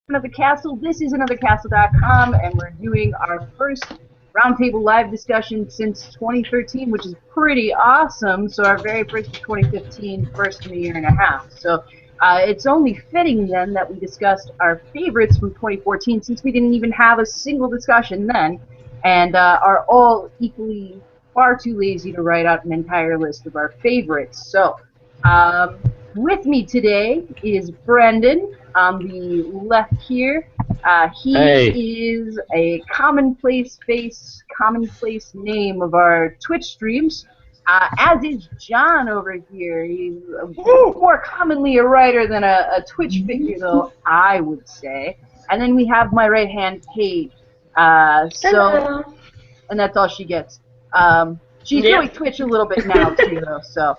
Another Castle. This is AnotherCastle.com, and we're doing our first roundtable live discussion since 2013, which is pretty awesome. So our very first 2015, first in a year and a half. So it's only fitting then that we discussed our favorites from 2014, since we didn't even have a single discussion then, and are all equally far too lazy to write out an entire list of our favorites. So with me today is Brendan on the left here. He is a commonplace face, commonplace name of our Twitch streams, as is John over here. He's more commonly a writer than a Twitch figure, though, I would say. And then we have my right hand, Paige. And that's all she gets. She's doing Twitch a little bit now, too, though, so.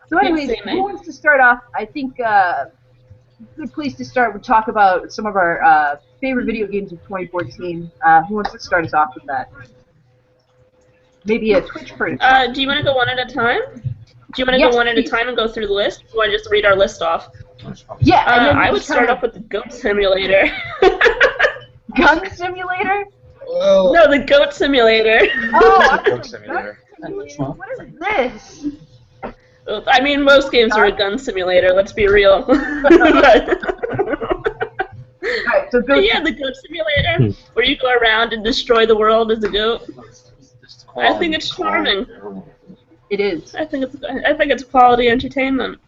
So anyways, who wants to start off? I think a good place to start would talk about some of our favorite video games of 2014. Who wants to start us off with that? Maybe a Twitch person. Do you want to go one at a time? Do you want to go one at a time and go through the list? Or do you want to just read our list off? Yeah, I would start off with the Goat Simulator. Gun Simulator? Well, No, the Goat Simulator. Oh, Goat Simulator. what is this? I mean, most games are a gun simulator, let's be real. Alright, so But yeah, the Goat Simulator, where you go around and destroy the world as a goat. I think it's charming. It is. I think it's quality entertainment.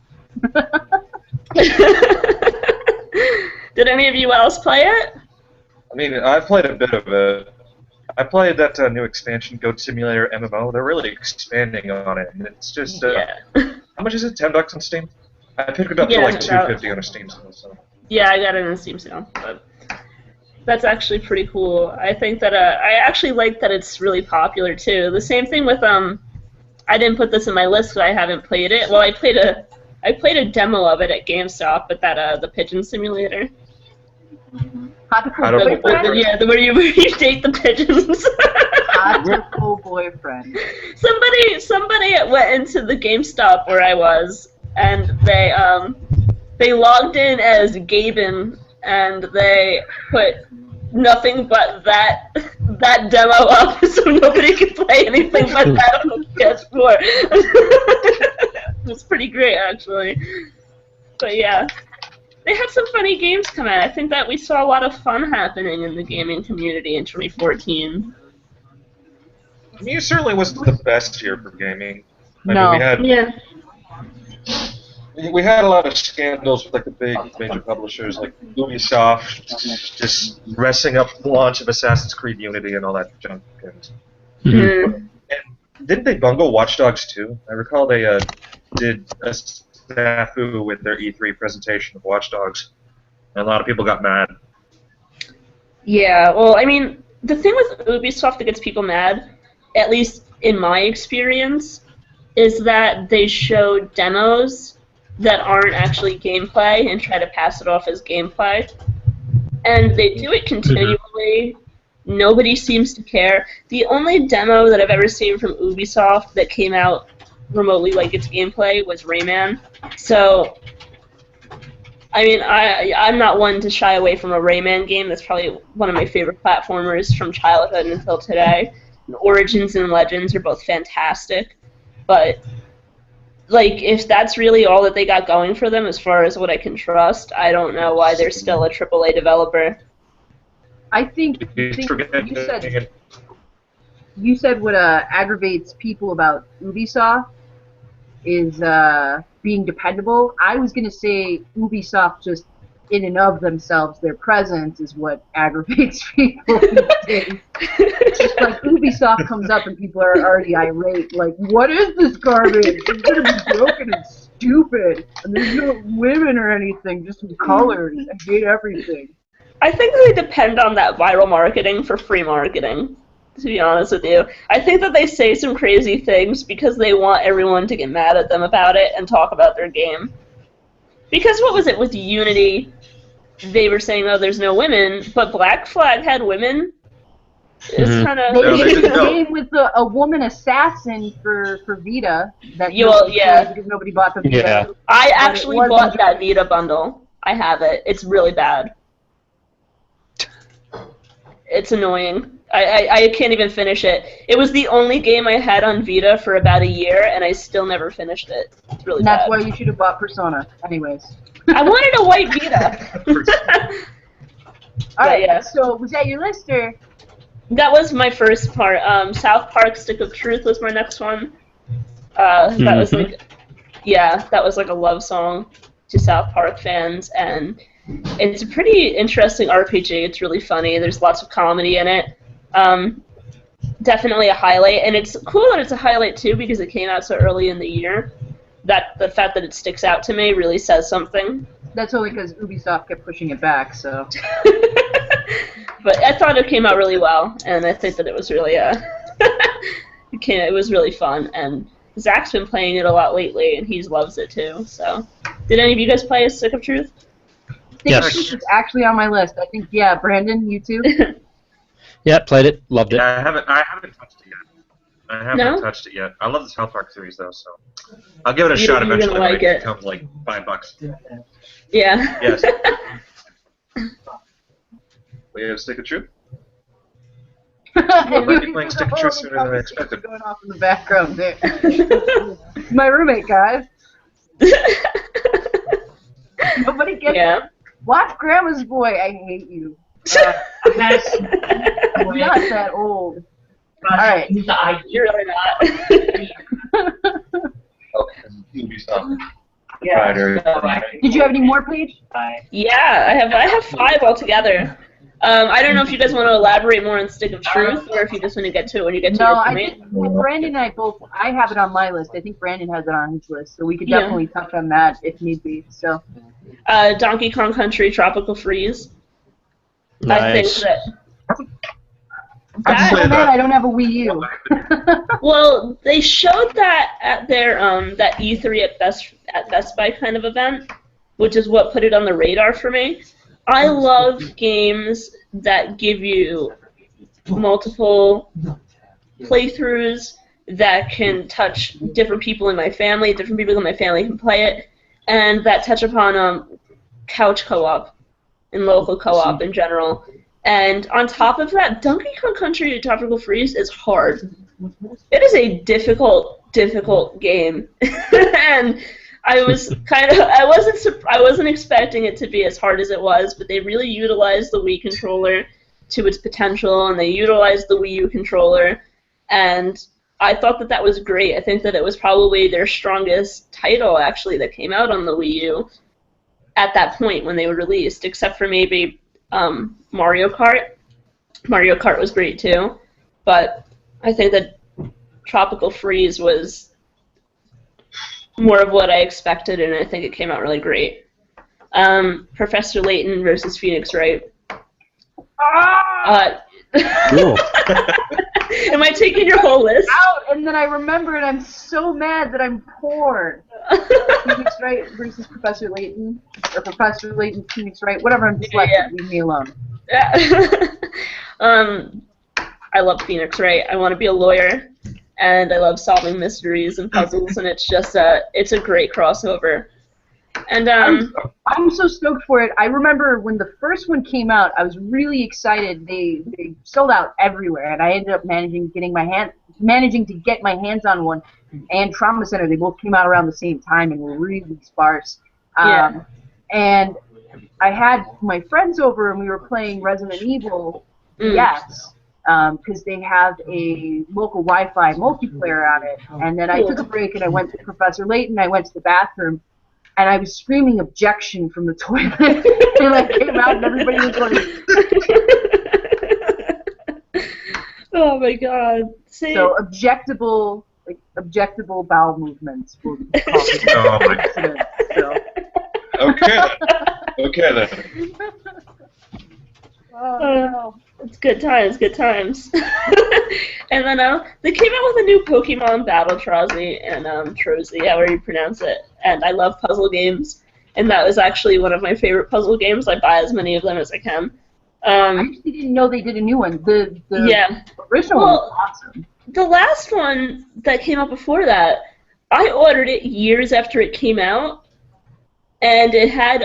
Did any of you else play it? I mean, I've played a bit of it. I played that new expansion, Goat Simulator MMO. They're really expanding on it, and it's just how much is it? $10 on Steam? I picked it up for like $2.50 on a Steam sale. So. Yeah, I got it on a Steam sale, but that's actually pretty cool. I think that I actually like that it's really popular too. The same thing with I didn't put this in my list because I haven't played it. Well, I played a demo of it at GameStop, but that the Pigeon Simulator. Where you date the pigeons. Hot boyfriend. Somebody went into the GameStop where I was, and they logged in as Gaben, and they put nothing but that demo up, so nobody could play anything but that on the PS4. It was pretty great, actually. But yeah. They had some funny games come out. I think that we saw a lot of fun happening in the gaming community in 2014. I mean, it certainly wasn't the best year for gaming. I No. mean, we had a lot of scandals with like the big major publishers like Ubisoft just messing up the launch of Assassin's Creed Unity and all that junk. And didn't they bungle Watch Dogs 2? I recall they did a snafu with their E3 presentation of Watch Dogs, and a lot of people got mad. Yeah, well, I mean, the thing with Ubisoft that gets people mad, at least in my experience, is that they show demos that aren't actually gameplay and try to pass it off as gameplay. And they do it continually. Nobody seems to care. The only demo that I've ever seen from Ubisoft that came out remotely like its gameplay was Rayman. So, I mean, I'm not one to shy away from a Rayman game. That's probably one of my favorite platformers from childhood until today. And Origins and Legends are both fantastic. But, like, if that's really all that they got going for them as far as what I can trust, I don't know why they're still a AAA developer. I think you said what aggravates people about Ubisoft is being dependable. I was going to say Ubisoft just in and of themselves, their presence is what aggravates people these days. It's just like Ubisoft comes up and people are already irate, like, what is this garbage? It's going to be broken and stupid, and there's no women or anything, just some colors. I hate everything. I think they depend on that viral marketing for free marketing, to be honest with you. I think that they say some crazy things because they want everyone to get mad at them about it and talk about their game. Because what was it with Unity? They were saying, oh, there's no women, but Black Flag had women. It's kind of... They did a game with a woman assassin for Vita. That because nobody bought the Vita. Yeah. I actually bought that Vita bundle. I have it. It's really bad. It's annoying. I can't even finish it. It was the only game I had on Vita for about a year, and I still never finished it. It's really And that's bad. why you should have bought Persona. Anyways. I wanted a white Vita. All right. yeah. So was that your list, or? That was my first part. South Park: Stick of Truth was my next one. That was like, yeah, that was like a love song to South Park fans, and it's a pretty interesting RPG. It's really funny. There's lots of comedy in it. Definitely a highlight, and it's cool that it's a highlight too because it came out so early in the year. That the fact that it sticks out to me really says something. That's only because Ubisoft kept pushing it back. So. But I thought it came out really well, and I think that it was really it was really fun. And Zach's been playing it a lot lately, and he loves it too. So, did any of you guys play Stick of Truth? Yes. This is actually on my list. I think, yeah, Brandon, you too? Yeah, played it, loved it. Yeah, I haven't touched it yet. I haven't No? touched it yet. I love the South Park series though, so I'll give it a You're shot gonna eventually when like it it. becomes like $5. Yeah. Yes. We have Stick of Truth. I might be playing Stick of Truth sooner than I expected. Going off in the background there. My roommate, guys. Nobody gets Yeah. Watch Grandma's Boy. I hate you. I'm not that old. All right. You're really not. Ubisoft. Yeah. Did you have any more, Paige? Yeah, I have 5 altogether. I don't know if you guys want to elaborate more on Stick of Truth, or if you just want to get to it when you get to No, your I point. think Brandon and I both. I have it on my list. I think Brandon has it on his list, so we could Yeah. definitely touch on that if need be. So. Donkey Kong Country Tropical Freeze. I think Nice. that. I'd say Oh man, that. I don't have a Wii U. Well, they showed that at their that E3 at Best Buy kind of event, which is what put it on the radar for me. I love games that give you multiple playthroughs that can touch different people in my family. Different people in my family can play it, and that touch upon couch co-op and local co-op in general. And on top of that, Donkey Kong Country Tropical Freeze is hard. It is a difficult game, and I wasn't expecting it to be as hard as it was, but they really utilized the Wii controller to its potential, and they utilized the Wii U controller, and I thought that was great. I think that it was probably their strongest title, actually, that came out on the Wii U at that point when they were released, except for maybe Mario Kart. Mario Kart was great too, but I think that Tropical Freeze was more of what I expected, and I think it came out really great. Professor Layton versus Phoenix Wright. Cool. Am I taking your whole list? Out, and then I remember it. I'm so mad that I'm poor. Phoenix Wright versus Professor Layton, or Professor Layton, Phoenix Wright, whatever. I'm dyslexic. Yeah. Leave me alone. Yeah. I love Phoenix Wright. I want to be a lawyer, and I love solving mysteries and puzzles, and it's just it's a great crossover. And I'm so stoked for it. I remember when the first one came out, I was really excited. They sold out everywhere, and I ended up managing to get my hands on one. And Trauma Center, they both came out around the same time and were really sparse. Yeah. And I had my friends over, and we were playing Resident Evil. Yes. Because they have a local Wi-Fi multiplayer on it. And then I took a break, and I went to Professor Layton. I went to the bathroom. And I was screaming objection from the toilet. And I came out and everybody was like... Oh my god. See? So objectable bowel movements. We'll call it. Oh my. Accident, so. Okay then. Oh, no. It's good times. And then they came out with a new Pokemon Battletrozzy and Trozzy, however you pronounce it. And I love puzzle games, and that was actually one of my favorite puzzle games. I buy as many of them as I can. I actually didn't know they did a new one. The Yeah. original one was awesome. The last one that came out before that, I ordered it years after it came out, and it had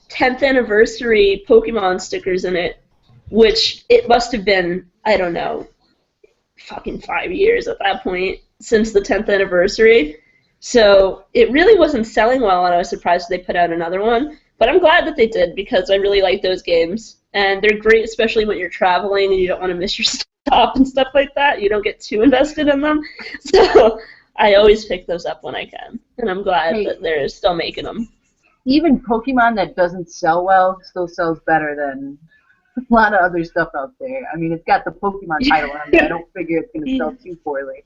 10th anniversary Pokemon stickers in it. which it must have been, I don't know, fucking 5 years at that point since the 10th anniversary. So it really wasn't selling well, and I was surprised they put out another one. But I'm glad that they did, because I really like those games. And they're great, especially when you're traveling and you don't want to miss your stop and stuff like that. You don't get too invested in them. So I always pick those up when I can. And I'm glad that they're still making them. Even Pokemon that doesn't sell well still sells better than a lot of other stuff out there. I mean, it's got the Pokemon title on it. I don't figure it's going to sell too poorly.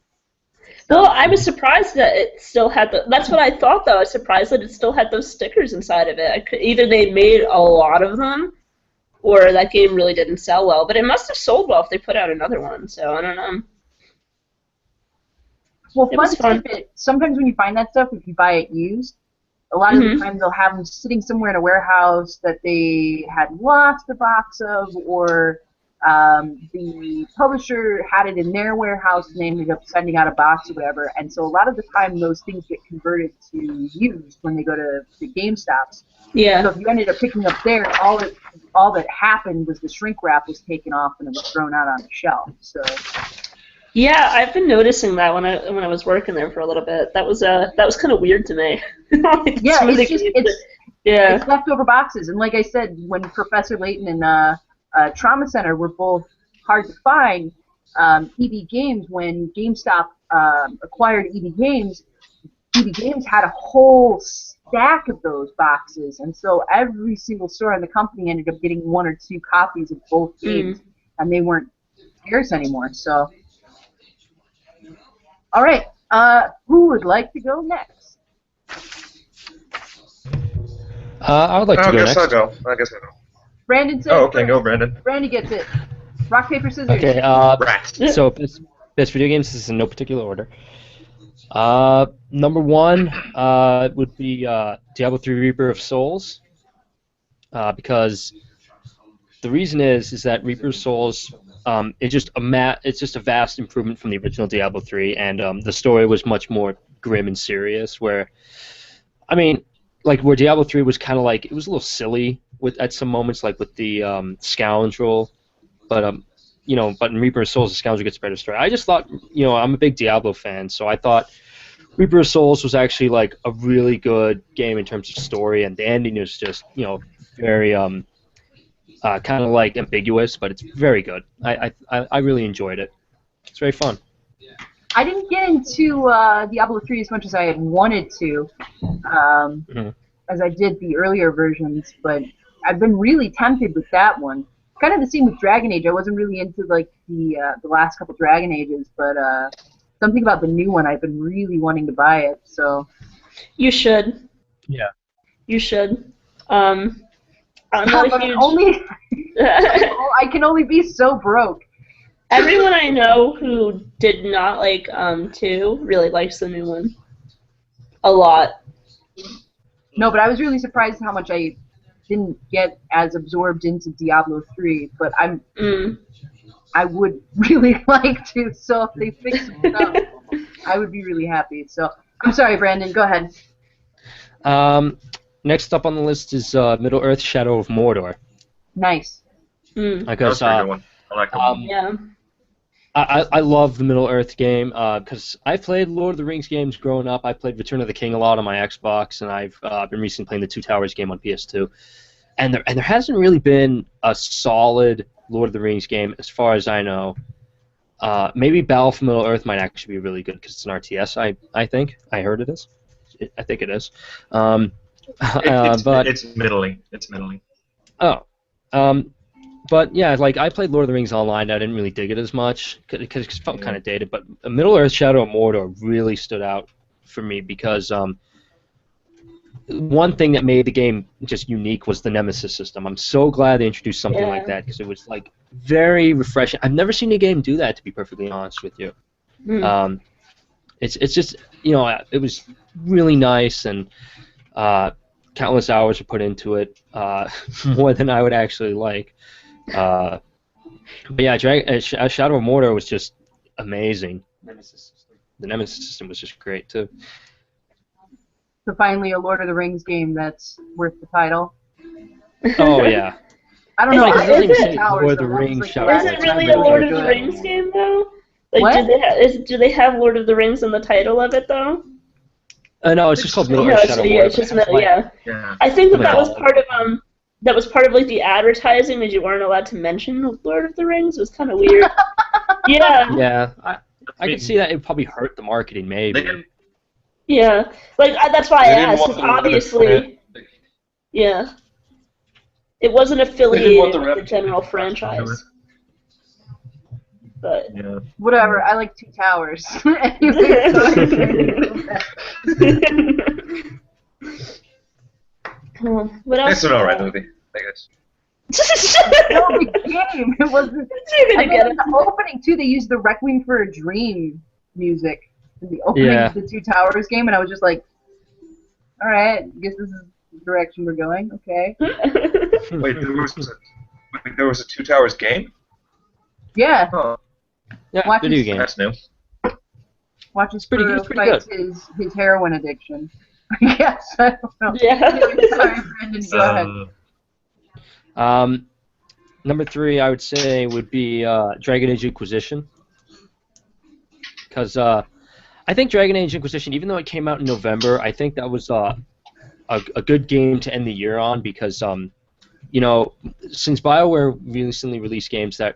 Well, I was surprised that it still had that's what I thought, though. I was surprised that it still had those stickers inside of it. Either they made a lot of them, or that game really didn't sell well. But it must have sold well if they put out another one, so I don't know. Well, It was fun. Sometimes when you find that stuff, if you buy it used, a lot of the time they'll have them sitting somewhere in a warehouse that they had lost a box of, or the publisher had it in their warehouse and they ended up sending out a box or whatever. And so a lot of the time those things get converted to used when they go to the GameStops. Yeah. So if you ended up picking up there, all that happened was the shrink wrap was taken off and it was thrown out on the shelf. So. Yeah, I've been noticing that when I was working there for a little bit. That was kind of weird to me. Yeah, it's it's leftover boxes, and like I said, when Professor Layton and Trauma Center were both hard to find, EB Games, when GameStop acquired EB Games had a whole stack of those boxes, and so every single store in the company ended up getting 1 or 2 copies of both games, and they weren't scarce anymore. So. All right, who would like to go next? I would like to go next. I guess I'll go. Brandon says Oh, okay, first. go, Brandon. Brandon gets it. Rock, paper, scissors. Okay, Rats. so best video games, this is in no particular order. Number 1 would be Diablo 3 Reaper of Souls, because the reason is that Reaper of Souls, it's just a vast improvement from the original Diablo 3, and the story was much more grim and serious. Where Diablo 3 was kind of like, it was a little silly at some moments, like with the scoundrel, but in Reaper of Souls, the scoundrel gets a better story. I just thought, I'm a big Diablo fan, so I thought Reaper of Souls was actually like a really good game in terms of story, and the ending is just very kind of like ambiguous, but it's very good. I really enjoyed it. It's very fun. I didn't get into Diablo 3 as much as I had wanted to, as I did the earlier versions, but I've been really tempted with that one. Kind of the same with Dragon Age. I wasn't really into like the last couple Dragon Ages, but something about the new one, I've been really wanting to buy it. So you should. Yeah. You should. I'm not a huge... I can only be so broke. Everyone I know who did not like 2 really likes the new one. A lot. No, but I was really surprised how much I didn't get as absorbed into Diablo 3, but I would really like to, so if they fix it up, I would be really happy. So, I'm sorry, Brandon, go ahead. Next up on the list is Middle-earth: Shadow of Mordor. Nice. Because, That's a good one. I like that one. Yeah. I love the Middle-earth game because I played Lord of the Rings games growing up. I played Return of the King a lot on my Xbox, and I've been recently playing the Two Towers game on PS2. And there hasn't really been a solid Lord of the Rings game as far as I know. Maybe Battle for Middle-earth might actually be really good because it's an RTS, I think. I heard it is. I think it is. But it's middling. It's middling. Oh. But yeah, like I played Lord of the Rings Online. I didn't really dig it as much because it felt kind of dated. But Middle-earth: Shadow of Mordor really stood out for me because one thing that made the game just unique was the Nemesis system. I'm so glad they introduced something like that because it was like very refreshing. I've never seen a game do that, to be perfectly honest with you. It's just it was really nice, and countless hours were put into it, more than I would actually like. But yeah, Shadow of Mordor was just amazing. The Nemesis system was just great too. So finally, a Lord of the Rings game that's worth the title. Oh yeah, I don't know. Is I it- like is Two it- Towers, Lord of the the ones Rings like show. the Is last it one really was a Lord of the good. Rings game though? Like, What? do they have Lord of the Rings in the title of it though? No, it's just called Middle No, Earth it's, Shadow yeah, Warrior. it's just but it has, Middle, yeah. Yeah. I think that Like that was all- part of like the advertising, as you weren't allowed to mention Lord of the Rings. It was kind of weird. Yeah, Yeah, I could see that it would probably hurt the marketing, They maybe. didn't, yeah. Like that's why I They didn't asked. want 'Cause the rabbit obviously, yeah, it wasn't want affiliated the with the rabbit general to franchise. But yeah. Whatever. I like Two Towers. Anyway, what else? It's an alright movie, I guess. no, the game. It wasn't. You're gonna And get then in it. the opening too, they used the Requiem for a Dream music in the opening Yeah. of the Two Towers game, and I was just like, all right, I guess this is the direction we're going. Okay. Wait, there was a Two Towers game? Yeah. Oh, Yeah, Watch video it. game. that's new. Watch his pretty good, Frodo it's pretty fight his heroin addiction. Yes. I don't know. Yeah. Sorry, Brandon. Go ahead. Number 3, I would say, would be Dragon Age Inquisition. Because I think Dragon Age Inquisition, even though it came out in November, I think that was a good game to end the year on because, you know, since BioWare recently released games that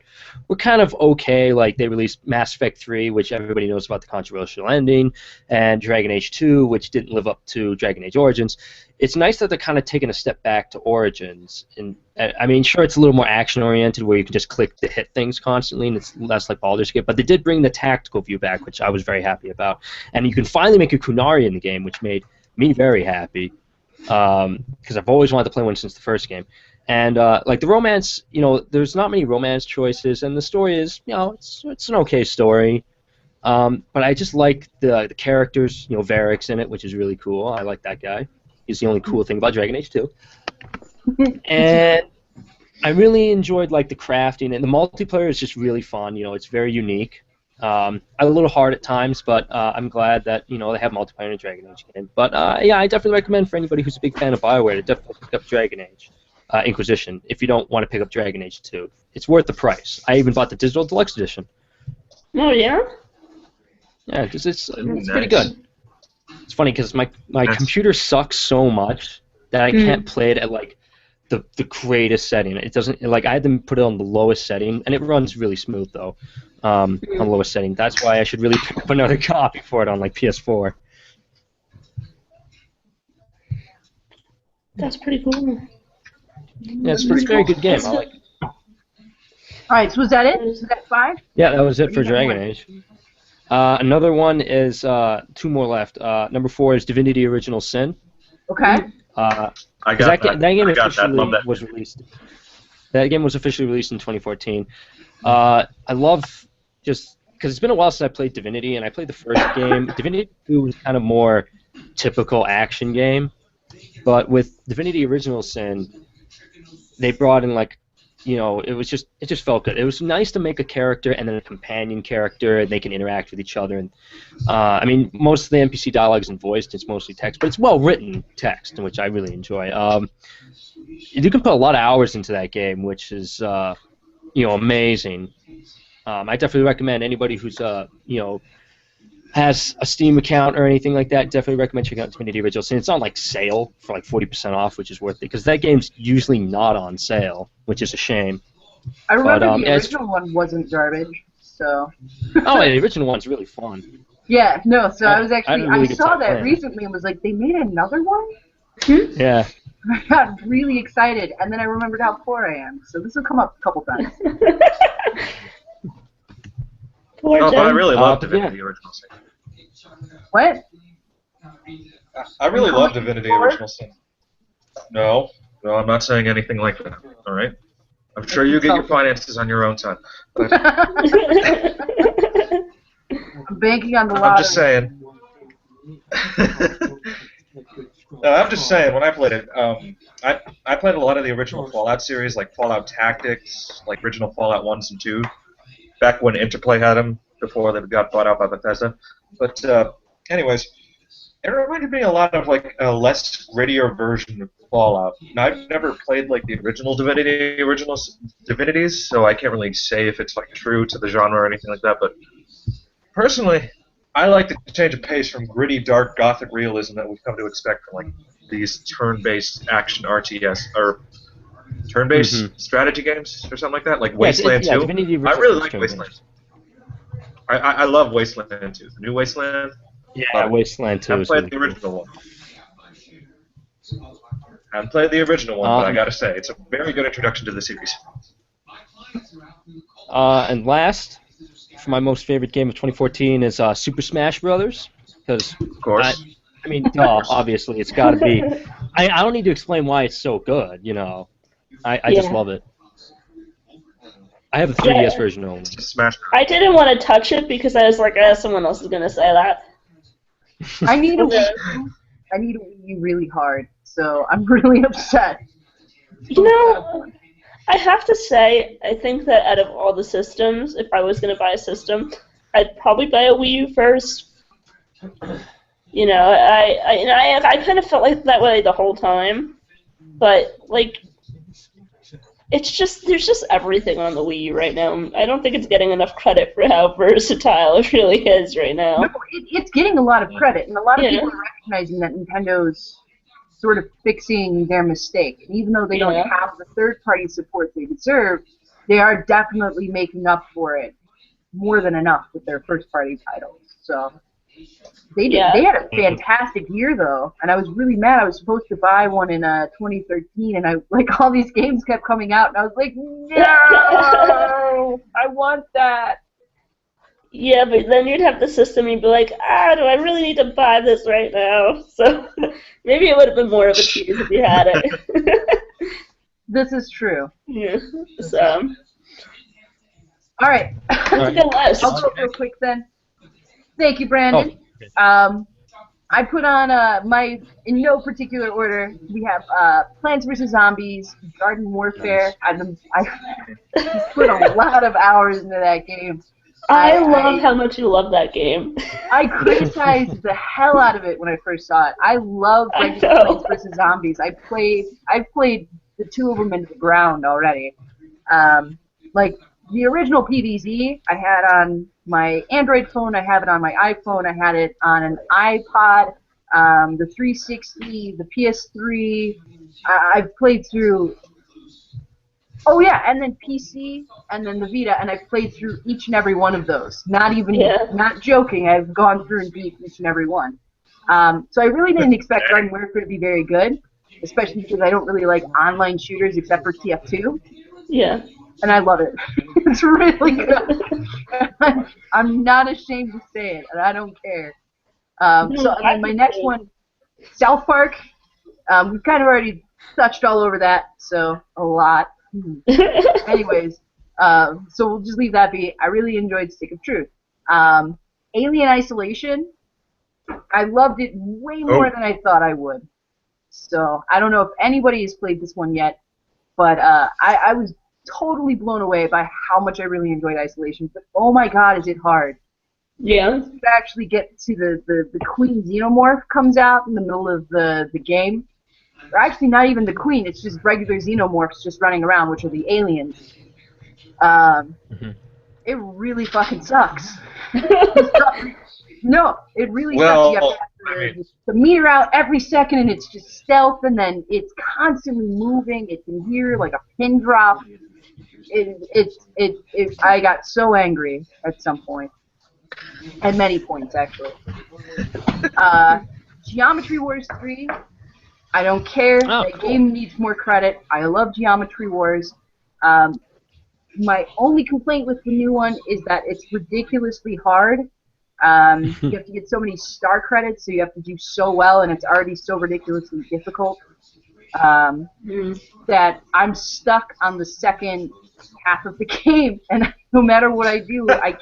were kind of okay, like they released Mass Effect 3, which everybody knows about the controversial ending, and Dragon Age 2, which didn't live up to Dragon Age Origins, it's nice that they're kind of taking a step back to Origins. And I mean, sure, it's a little more action-oriented where you can just click to hit things constantly, and it's less like Baldur's Gate, but they did bring the tactical view back, which I was very happy about. And you can finally make a Kunari in the game, which made me very happy, because I've always wanted to play one since the first game. And like the romance, you know, there's not many romance choices, and the story is, you know, it's an okay story. But I just like the characters. You know, Varric's in it, which is really cool. I like that guy. He's the only cool thing about Dragon Age 2. And I really enjoyed like the crafting, and the multiplayer is just really fun. You know, it's very unique. A little hard at times, but I'm glad that they have multiplayer in a Dragon Age game. But yeah, I definitely recommend for anybody who's a big fan of BioWare to definitely pick up Dragon Age Inquisition if you don't want to pick up Dragon Age 2. It's worth the price. I even bought the digital deluxe edition. Oh yeah. Yeah, because it's Nice. pretty good. It's funny because my That's- computer sucks so much that I can't play it at like the greatest setting. It doesn't like I had to put it on the lowest setting, and it runs really smooth though on the lowest setting. That's why I should really pick up another copy for it on like PS4. That's pretty cool. Yeah, it's a very good game. I like it. All right. So was that it? Was that 5? Yeah, that was it for You got Dragon more. Age. Another one is 2 more left. Number 4 is Divinity: Original Sin. Okay. I 'Cause got that game I got that. officially Love that. was released. That game was officially released in 2014. I love just because it's been a while since I played Divinity, and I played the first game. Divinity 2 was kind of more typical action game, but with Divinity: Original Sin, they brought in like, it just felt good. It was nice to make a character and then a companion character, and they can interact with each other. And I mean, most of the NPC dialogue isn't voiced; it's mostly text, but it's well written text, which I really enjoy. You can put a lot of hours into that game, which is amazing. I definitely recommend anybody who's has a Steam account or anything like that, definitely recommend checking out Divinity: Original Sin. It's on like sale for like 40% off, which is worth it because that game's usually not on sale, which is a shame. I remember But, the yeah, it's- original one wasn't garbage. So. Oh, the original one's really fun. Yeah. No. So I was I had a actually really I good saw time that playing it. recently and was like, they made another one. Yeah. I got really excited, and then I remembered how poor I am. So this will come up a couple times. Poor No, but I Jen. really love yeah. Divinity: Original Sin. What? I really love Divinity: Original Sin. No, I'm not saying anything like that. All right. I'm sure you get your finances on your own time. But I'm banking on the lottery. I'm just saying. No, I'm just saying. When I played it, I played a lot of the original Fallout series, like Fallout Tactics, like original Fallout 1s and 2, back when Interplay had them before they got bought out by Bethesda. But anyways, It reminded me a lot of like a less grittier version of Fallout. Now, I've never played like the original Divinities, so I can't really say if it's like true to the genre or anything like that. But personally, I like the change of pace from gritty, dark, gothic realism that we've come to expect from like these turn-based action RTS or turn-based strategy games or something like that, like Wasteland 2. Divinity I really like turn-based. Wasteland. I love Wasteland 2. The new Wasteland. Yeah, Wasteland 2 I is played really the cool. original one. I haven't played the original one, but I gotta say, it's a very good introduction to the series. And last, for my most favorite game of 2014 is Super Smash Brothers, because Of course. I mean, duh, obviously it's got to be. I don't need to explain why it's so good. You know, I just love it. I have the 3DS version only. Smash. I didn't want to touch it because I was like, someone else is gonna say that. I need a Wii U really hard, so I'm really upset. You know, I have to say, I think that out of all the systems, if I was going to buy a system, I'd probably buy a Wii U first. You know, I kind of felt like that way the whole time, but like, it's just there's just everything on the Wii U right now. I don't think it's getting enough credit for how versatile it really is right now. No, it's getting a lot of credit, and a lot of people are recognizing that Nintendo's sort of fixing their mistake. And even though they don't have the third-party support they deserve, they are definitely making up for it more than enough with their first-party titles. So they had a fantastic year, though, and I was really mad. I was supposed to buy one in 2013, and all these games kept coming out, and I was like, no, I want that. Yeah, but then you'd have the system, and you'd be like, do I really need to buy this right now? So maybe it would have been more of a tease if you had it. This is true. Yeah. So. All right. That's a good list. I'll go real quick then. Thank you, Brandon. Oh. I put on in no particular order. We have Plants vs. Zombies, Garden Warfare. I put a lot of hours into that game. I love how much you love that game. I criticized the hell out of it when I first saw it. I love Plants vs. Zombies. I've played the two of them into the ground already. Like the original PvZ, I had on my Android phone. I have it on my iPhone. I had it on an iPod, the 360, the PS3. I've played through. Oh yeah, and then PC, and then the Vita, and I've played through each and every one of those. Not joking. I've gone through and beat each and every one. So I really didn't expect Garden Warfare to be very good, especially because I don't really like online shooters except for TF2. Yeah. And I love it. It's really good. I'm not ashamed to say it, and I don't care. And then my next one, South Park. We've kind of already touched all over that, so a lot. Anyways, so we'll just leave that be. I really enjoyed Stick of Truth. Alien Isolation, I loved it way more than I thought I would. So I don't know if anybody has played this one yet, but I was totally blown away by how much I really enjoyed Isolation. But oh my god, is it hard. Yeah. You actually get to the Queen Xenomorph comes out in the middle of the game. Or actually, not even the Queen. It's just regular Xenomorphs just running around, which are the aliens. It really fucking sucks. No, it really sucks. You have to meter out every second, and it's just stealth, and then it's constantly moving. It can hear like a pin drop. I got so angry at some point. At many points, actually. Geometry Wars 3. I don't care. That game needs more credit. I love Geometry Wars. My only complaint with the new one is that it's ridiculously hard. You have to get so many star credits, so you have to do so well, and it's already so ridiculously difficult that I'm stuck on the second half of the game, and no matter what I do, I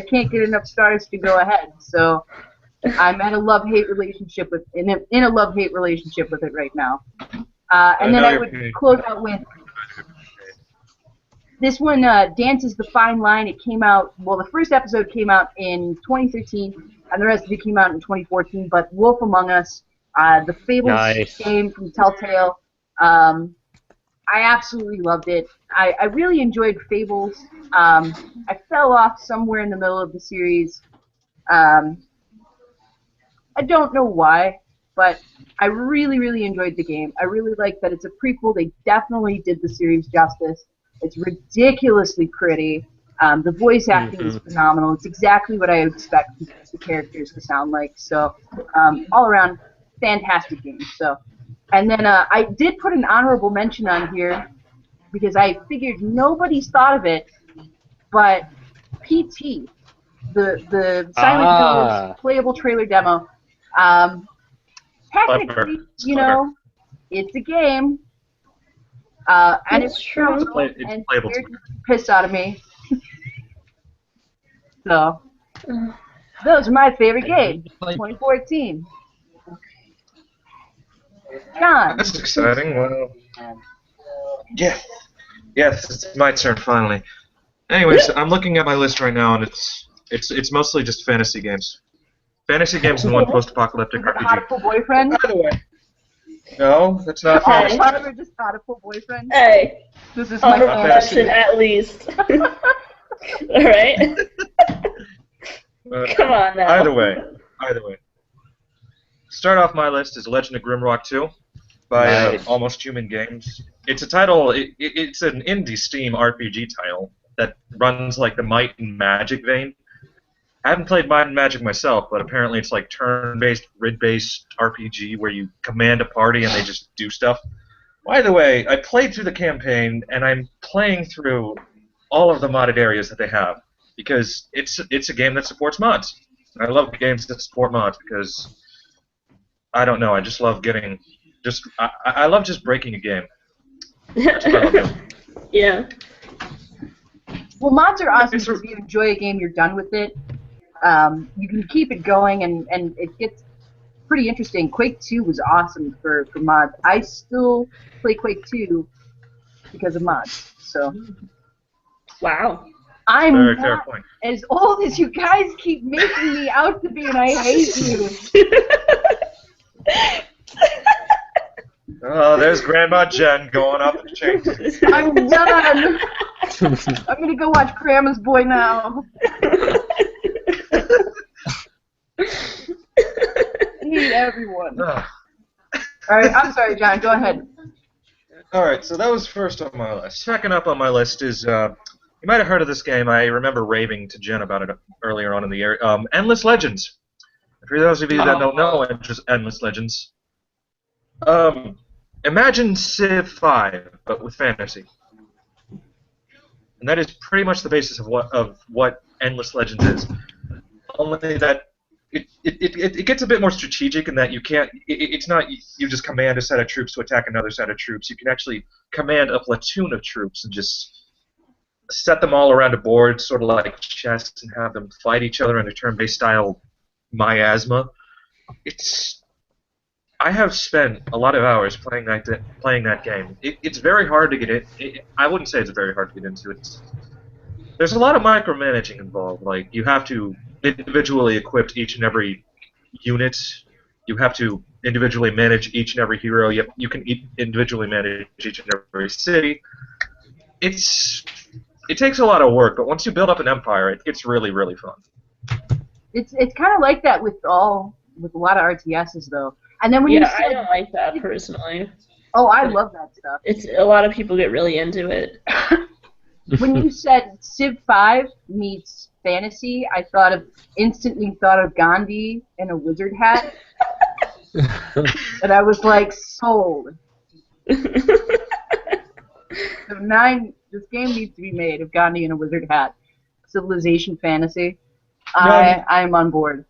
can't get enough stars to go ahead. So I'm at a love-hate relationship with in a love-hate relationship with it right now. And then I would close out with this one. Dances the Fine Line. It came out. Well, the first episode came out in 2013. and the rest of it came out in 2014. But Wolf Among Us, the Fables game from Telltale, I absolutely loved it. I really enjoyed Fables. I fell off somewhere in the middle of the series. I don't know why, but I really, really enjoyed the game. I really like that it's a prequel. They definitely did the series justice. It's ridiculously pretty. The voice acting is phenomenal. It's exactly what I would expect the characters to sound like. So, all around, fantastic game. So, and then I did put an honorable mention on here because I figured nobody's thought of it, but PT, the Silent Hills playable trailer demo. Technically, you know, it's a game, and it's true. And playable. Pissed out of me. So, those are my favorite games, 2014. John. That's exciting. Well, yes, it's my turn finally. Anyways, I'm looking at my list right now, and it's mostly just fantasy games. Fantasy games and one post-apocalyptic RPG. Hotiful boyfriend. By the way, no, that's not fantasy. Oliver just hotiful boyfriend. Hey, This is my honorable mention at least. All right. Come on now. Either way. Start off my list is Legend of Grimrock 2 by Almost Human Games. It's a title. It's an indie Steam RPG title that runs like the Might and Magic vein. I haven't played Might and Magic myself, but apparently it's like turn-based, grid-based RPG where you command a party and they just do stuff. By the way, I played through the campaign and I'm playing through all of the modded areas that they have because it's a game that supports mods. I love games that support mods because I don't know. I just love I love just breaking a game. That's what I love doing. Yeah. Well, mods are awesome because if you enjoy a game, you're done with it. You can keep it going, and it gets pretty interesting. Quake 2 was awesome for mods. I still play Quake 2 because of mods. So. Wow. I'm Very not fair point. as old as you guys keep making me out to be, and I hate you. Oh, there's Grandma Jen going up the chain. I'm done. I'm gonna go watch Grandma's Boy now. I hate everyone. All right, I'm sorry, John. Go ahead. All right, so that was first on my list. Second up on my list is you might have heard of this game. I remember raving to Jen about it earlier on in the year. Endless Legends. For those of you that don't know Endless Legends, imagine Civ 5 but with fantasy, and that is pretty much the basis of what Endless Legends is. Only that it gets a bit more strategic in that you can't. It's not you just command a set of troops to attack another set of troops. You can actually command a platoon of troops and just set them all around a board, sort of like chess, and have them fight each other in a turn-based style miasma. I have spent a lot of hours playing that game. It's very hard to get in. I wouldn't say it's very hard to get into. There's a lot of micromanaging involved. Like you have to individually equip each and every unit. You have to individually manage each and every hero. You can individually manage each and every city. It takes a lot of work, but once you build up an empire, it gets really, really fun. It's kind of like that with a lot of RTSs though. And then when you said, I don't like that personally. Oh, I love that stuff. It's a lot of people get really into it. When you said Civ 5 meets fantasy, I instantly thought of Gandhi in a wizard hat, and I was like, sold. So this game needs to be made of Gandhi in a wizard hat. Civilization fantasy. I am on board.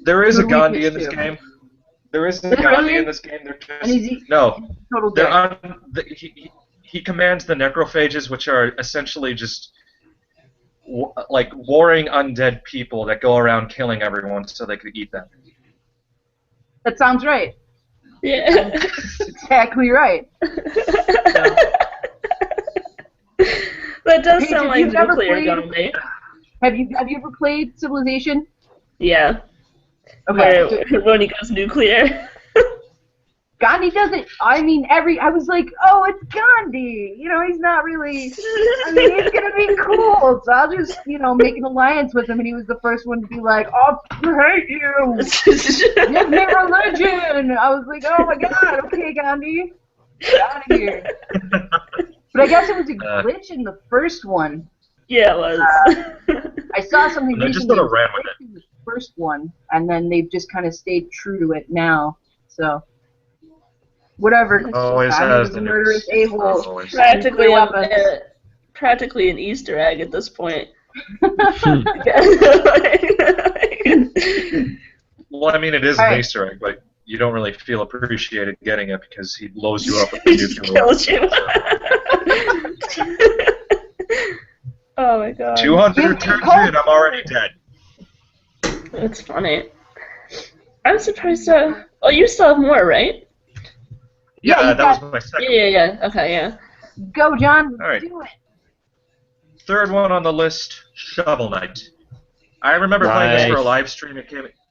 There is a Gandhi in this game. There is a Gandhi in this game. He commands the necrophages, which are essentially just like warring undead people that go around killing everyone so they could eat them. That sounds right. Yeah. That's exactly right. That does sound like nuclear Gandhi. Have you ever played Civilization? Yeah. Okay. Where, when he goes nuclear. Gandhi doesn't. I mean, I was like, oh, it's Gandhi. You know, he's not really. I mean, he's gonna be cool. So I'll just, make an alliance with him. And he was the first one to be like, oh, I hate you. Give me religion. I was like, oh my god, okay, Gandhi, get out of here. But I guess it was a glitch in the first one. Yeah, it was. I saw something They recently. just sort of ran with it. The first one, and then they've just kind of stayed true to it now. So. Whatever. Always I has was a the murderous a-hole. Always. Practically an Easter egg at this point. Well, I mean, it is an Easter egg, but you don't really feel appreciated getting it because he blows you up with the nuclear kills you. Oh my god. 200 turns in, I'm already dead. That's funny. I'm surprised. Oh, you still have more, right? Yeah, that was my second. Yeah. Okay, yeah. Go, John. All right. Do it. Third one on the list, Shovel Knight. I remember playing this for a live stream.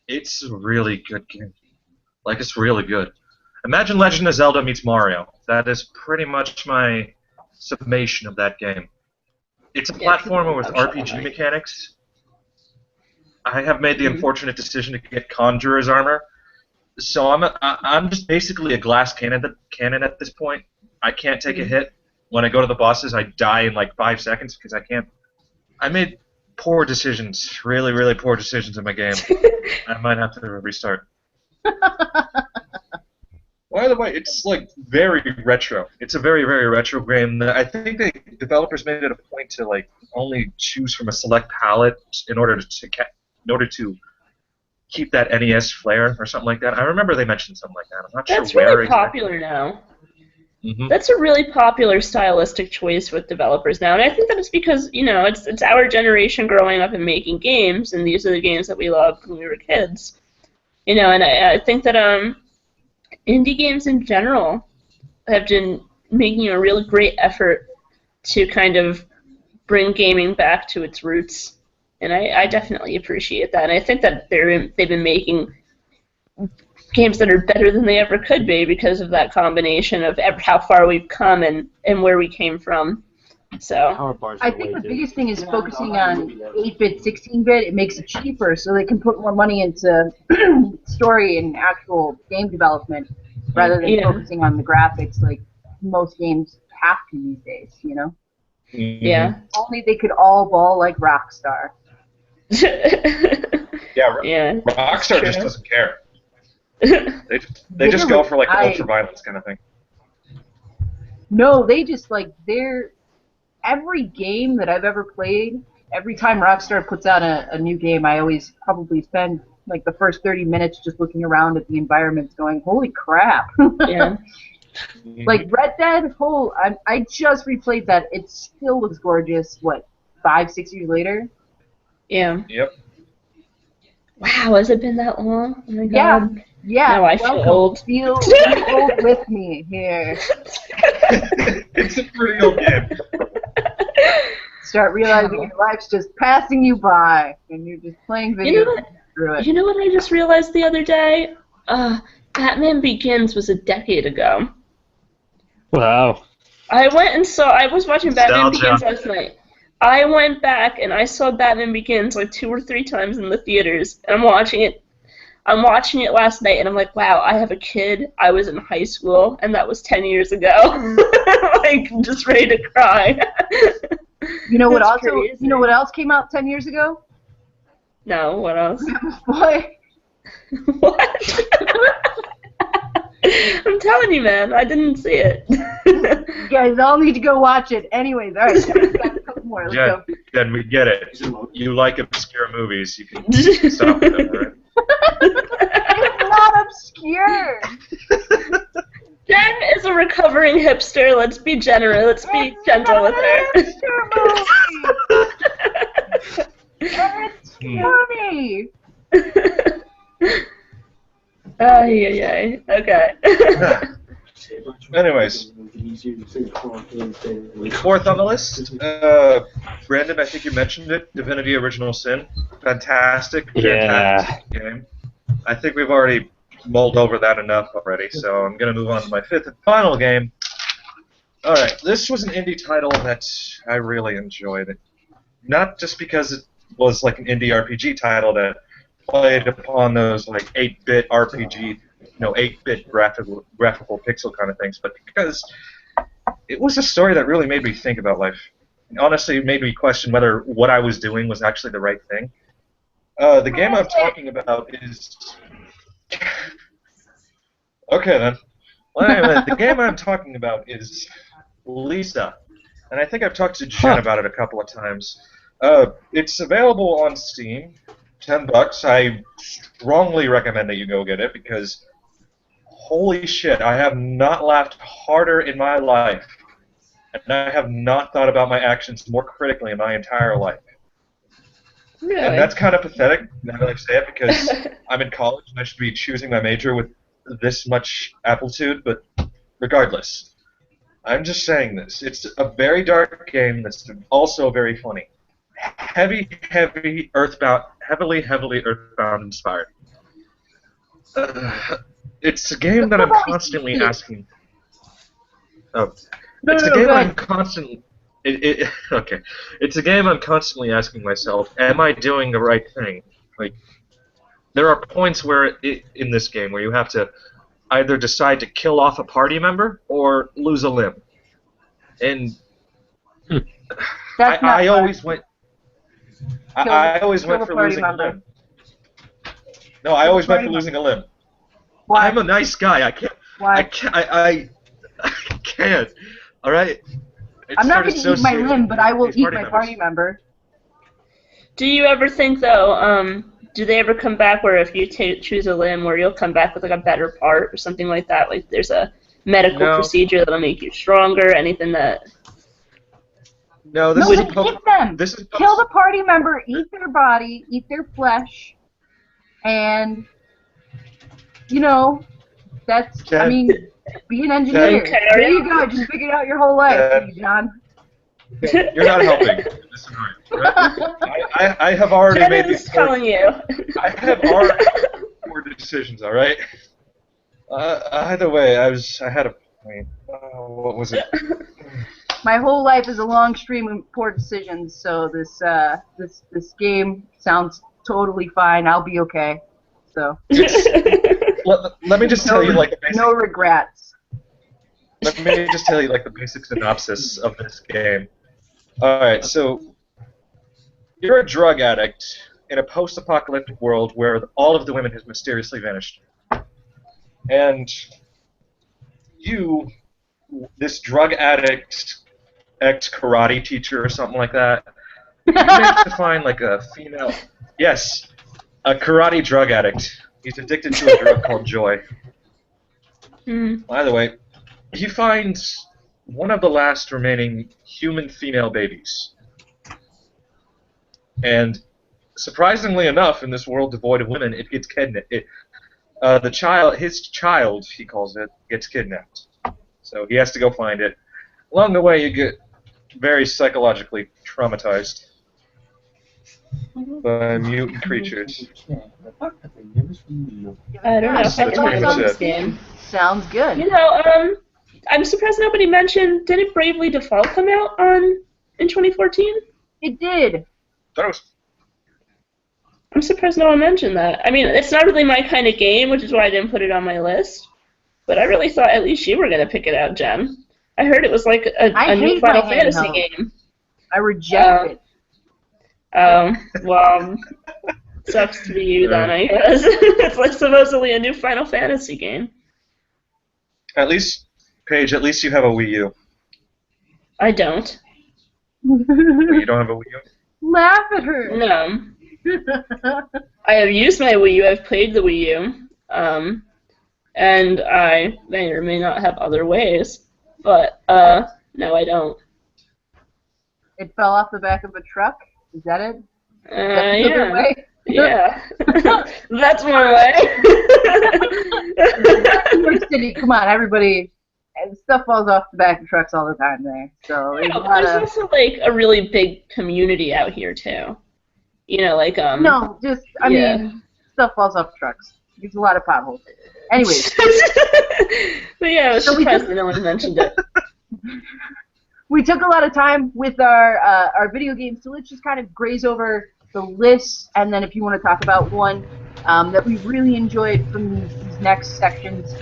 It's a really good game. Like, it's really good. Imagine Legend of Zelda meets Mario. That is pretty much my summation of that game. It's a platformer with RPG mechanics. I have made the unfortunate decision to get Conjurer's armor. So I'm just basically a glass cannon at this point. I can't take a hit. When I go to the bosses, I die in like 5 seconds because I can't. I made poor decisions, really, really poor decisions in my game. I might have to restart. By the way, it's like very retro. It's a very, very retro game. I think the developers made it a point to like only choose from a select palette in order to keep that NES flair or something like that. I remember they mentioned something like that. I'm not That's sure where really popular now. Mm-hmm. That's a really popular stylistic choice with developers now, and I think that it's because it's our generation growing up and making games, and these are the games that we loved when we were kids. And I think that indie games in general have been making a really great effort to kind of bring gaming back to its roots. And I definitely appreciate that. And I think that they've been making games that are better than they ever could be because of that combination of how far we've come and where we came from. So I think the biggest thing is focusing on 8-bit, 16-bit. It makes it cheaper, so they can put more money into story and actual game development rather than focusing on the graphics like most games have to these days. Mm-hmm. Yeah. Only they could all ball like Rockstar. Yeah, Rockstar just doesn't care. They just go for like ultra violence kind of thing. No, they just every game that I've ever played, every time Rockstar puts out a new game, I always probably spend like the first 30 minutes just looking around at the environments going, holy crap. Yeah. Like Red Dead, I just replayed that. It still looks gorgeous, 5-6 years later? Yeah. Yep. Wow, has it been that long? Oh my god. Yeah. Now I feel old. Feel old with me here. It's a pretty old game. Start realizing your life's just passing you by, and you're just playing video games through it. You know what I just realized the other day? Batman Begins was a decade ago. Wow. I was watching Batman Begins last night. I went back and I saw Batman Begins like 2 or 3 times in the theaters, and I'm watching it last night, and I'm like, wow, I have a kid. I was in high school, and that was 10 years ago. Like, I'm just ready to cry. You know what Crazy. You know what else came out 10 years ago? No, what else? Boy. What? I'm telling you, man, I didn't see it. You guys all need to go watch it. Anyways, all right, we've got a couple more. Let's go. Then we get it. You like obscure movies. You can stop with them, right? It's not obscure. Jen is a recovering hipster. Let's be generous. Let's be gentle with her. It's funny. Ay. Okay. Anyways, Fourth on the list, Brandon, I think you mentioned it, Divinity Original Sin. Fantastic game. I think we've already mulled over that enough already, so I'm going to move on to my fifth and final game. Alright, this was an indie title that I really enjoyed. Not just because it was like an indie RPG title that played upon those like 8-bit RPG, 8-bit graphical pixel kind of things, but because it was a story that really made me think about life. Honestly, it made me question whether what I was doing was actually the right thing. The game I'm talking about is... Okay, then. Well, anyway, the game I'm talking about is Lisa. And I think I've talked to Jen about it a couple of times. It's available on Steam. $10. I strongly recommend that you go get it because, holy shit, I have not laughed harder in my life. And I have not thought about my actions more critically in my entire life. Really? And that's kind of pathetic, now that I say it, because I'm in college and I should be choosing my major with this much aptitude, but regardless, I'm just saying this. It's a very dark game that's also very funny. Heavily Earthbound inspired. It's a game that I'm constantly asking. It's a game I'm constantly. Okay. It's a game I'm constantly asking myself, am I doing the right thing? Like, there are points where in this game where you have to either decide to kill off a party member or lose a limb. And I always went for losing a limb. No, I always went for losing a limb. Why? I'm a nice guy. I can't. Why? I can't. All right. I'm not going to eat my limb, but I will eat my party member. Do you ever think, though, do they ever come back where if you choose a limb where you'll come back with like a better part or something like that? Like there's a medical procedure that'll make you stronger, anything that... No, this is eat them. Kill the party member, eat their body, eat their flesh, and, that's, I mean... Be an engineer. There you go. Just figured out your whole life, John. You're not helping. Right? I have already made these telling you. I have already made 4 decisions. All right. Either way, I had a point. What was it? My whole life is a long stream of poor decisions. So this game sounds totally fine. I'll be okay. So. Let me just tell you like the basic. No regrets. Let me just tell you like the basic synopsis of this game. All right, so you're a drug addict in a post-apocalyptic world where all of the women have mysteriously vanished, and you, this drug addict, ex-karate teacher or something like that, you managed to find like a female. Yes, a karate drug addict. He's addicted to a drug called joy. By the way, he finds one of the last remaining human female babies. And surprisingly enough, in this world devoid of women, it gets kidnapped. His child, he calls it, gets kidnapped. So he has to go find it. Along the way, you get very psychologically traumatized by mutant creatures. I don't know if I can much this it. game. Sounds good. I'm surprised nobody mentioned, didn't Bravely Default come out in 2014? It did. I'm surprised no one mentioned that. I mean, it's not really my kind of game, which is why I didn't put it on my list. But I really thought at least you were going to pick it out, Jen. I heard it was like a new Final Fantasy game. I reject it. Well, sucks to be you then, I guess. It's like supposedly a new Final Fantasy game. At least, Paige, at least you have a Wii U. I don't. You don't have a Wii U? Laugh at her. No. I have used my Wii U, I've played the Wii U, and I may or may not have other ways, but, no, I don't. It fell off the back of a truck? Is that it? Yeah. Way? Yeah. That's one way. New York City, come on, everybody. and stuff falls off the back of trucks all the time there. So there's a lot There's of also like a really big community out here too. You know, like no, just I yeah. mean, stuff falls off trucks. There's a lot of potholes. Anyways, But yeah, I was So we surprised took- that no one mentioned it. we took a lot of time with our video games, so let's just kind of graze over the list, and then if you want to talk about one that we really enjoyed from these next sections.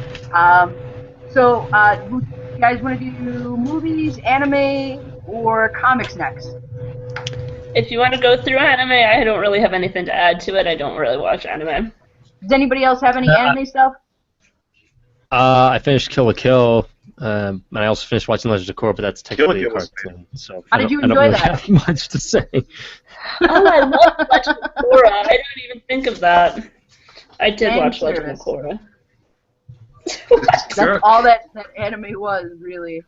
So, you guys want to do movies, anime, or comics next? If you want to go through anime, I don't really have anything to add to it. I don't really watch anime. Does anybody else have any anime stuff? I finished Kill la Kill, and I also finished watching Legends of Korra, but that's technically a Kill la Kill was cartoon. So How did you I don't enjoy really that? have much to say. Oh, I love Legend of Korra. I didn't even think of that. I did Fan watch Legend of service. Korra. That's Sure. all that anime was, really.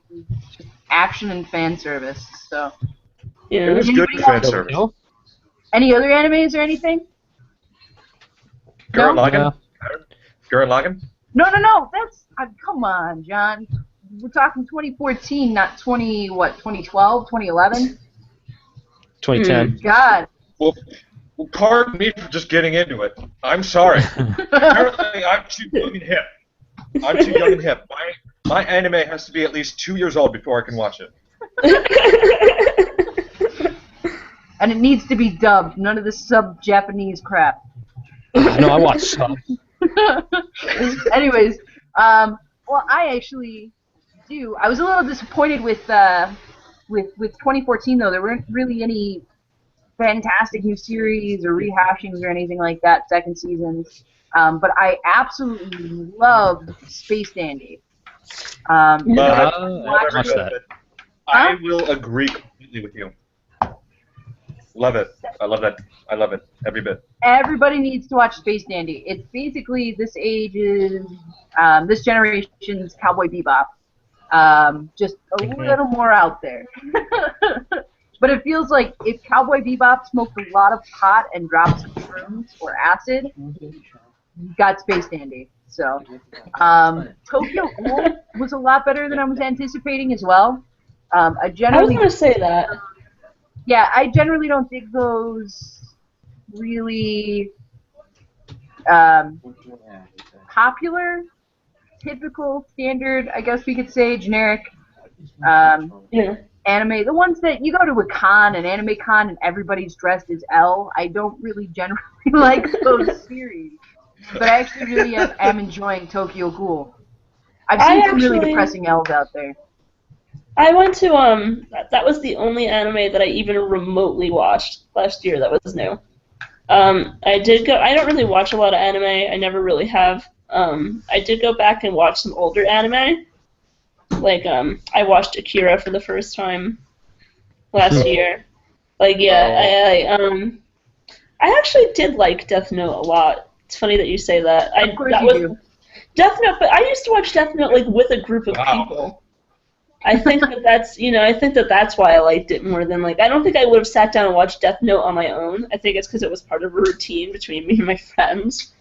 Just action and fan service. So, It Yeah. was good Anybody fan else? Kill la service. Kill? any other animes or anything? Gurren No? Lagann? Gurren Lagann? No. That's come on, John. We're talking 2014, not 2012, 2011. 2010. God. Well, pardon me for just getting into it. I'm sorry. Apparently, I'm too young and hip. I'm too young and hip. My anime has to be at least 2 years old before I can watch it. And it needs to be dubbed. None of the sub-Japanese crap. No, I watched some. Anyways, well, I actually do. I was a little disappointed with 2014 though. There weren't really any fantastic new series or rehashings or anything like that. Second seasons, but I absolutely loved Space Dandy. Love it. I Love every watched bit that. of it. I will agree completely with you. Love it. I love that. I love it. Every bit. Everybody needs to watch Space Dandy. It's basically this generation's Cowboy Bebop. Just a little more out there. But it feels like if Cowboy Bebop smoked a lot of pot and dropped some shrooms or acid, you got Space Dandy. So, Tokyo Ghoul was a lot better than I was anticipating as well. I I was generally gonna say that. Yeah, I generally don't dig those really popular, typical, standard, I guess we could say, generic Yeah. anime. The ones that you go to a con, an anime con, and everybody's dressed as L. I don't really generally like those series. But I actually really am enjoying Tokyo Ghoul. I've seen some really depressing L's out there. I went to that was the only anime that I even remotely watched last year that was new. I did go. I don't really watch a lot of anime. I never really have. I did go back and watch some older anime. Like I watched Akira for the first time last year. Like yeah, I actually did like Death Note a lot. It's funny that you say that. Of course you do. Death Note, but I used to watch Death Note like with a group of people. I think that's why I liked it more than like I don't think I would have sat down and watched Death Note on my own. I think it's because it was part of a routine between me and my friends.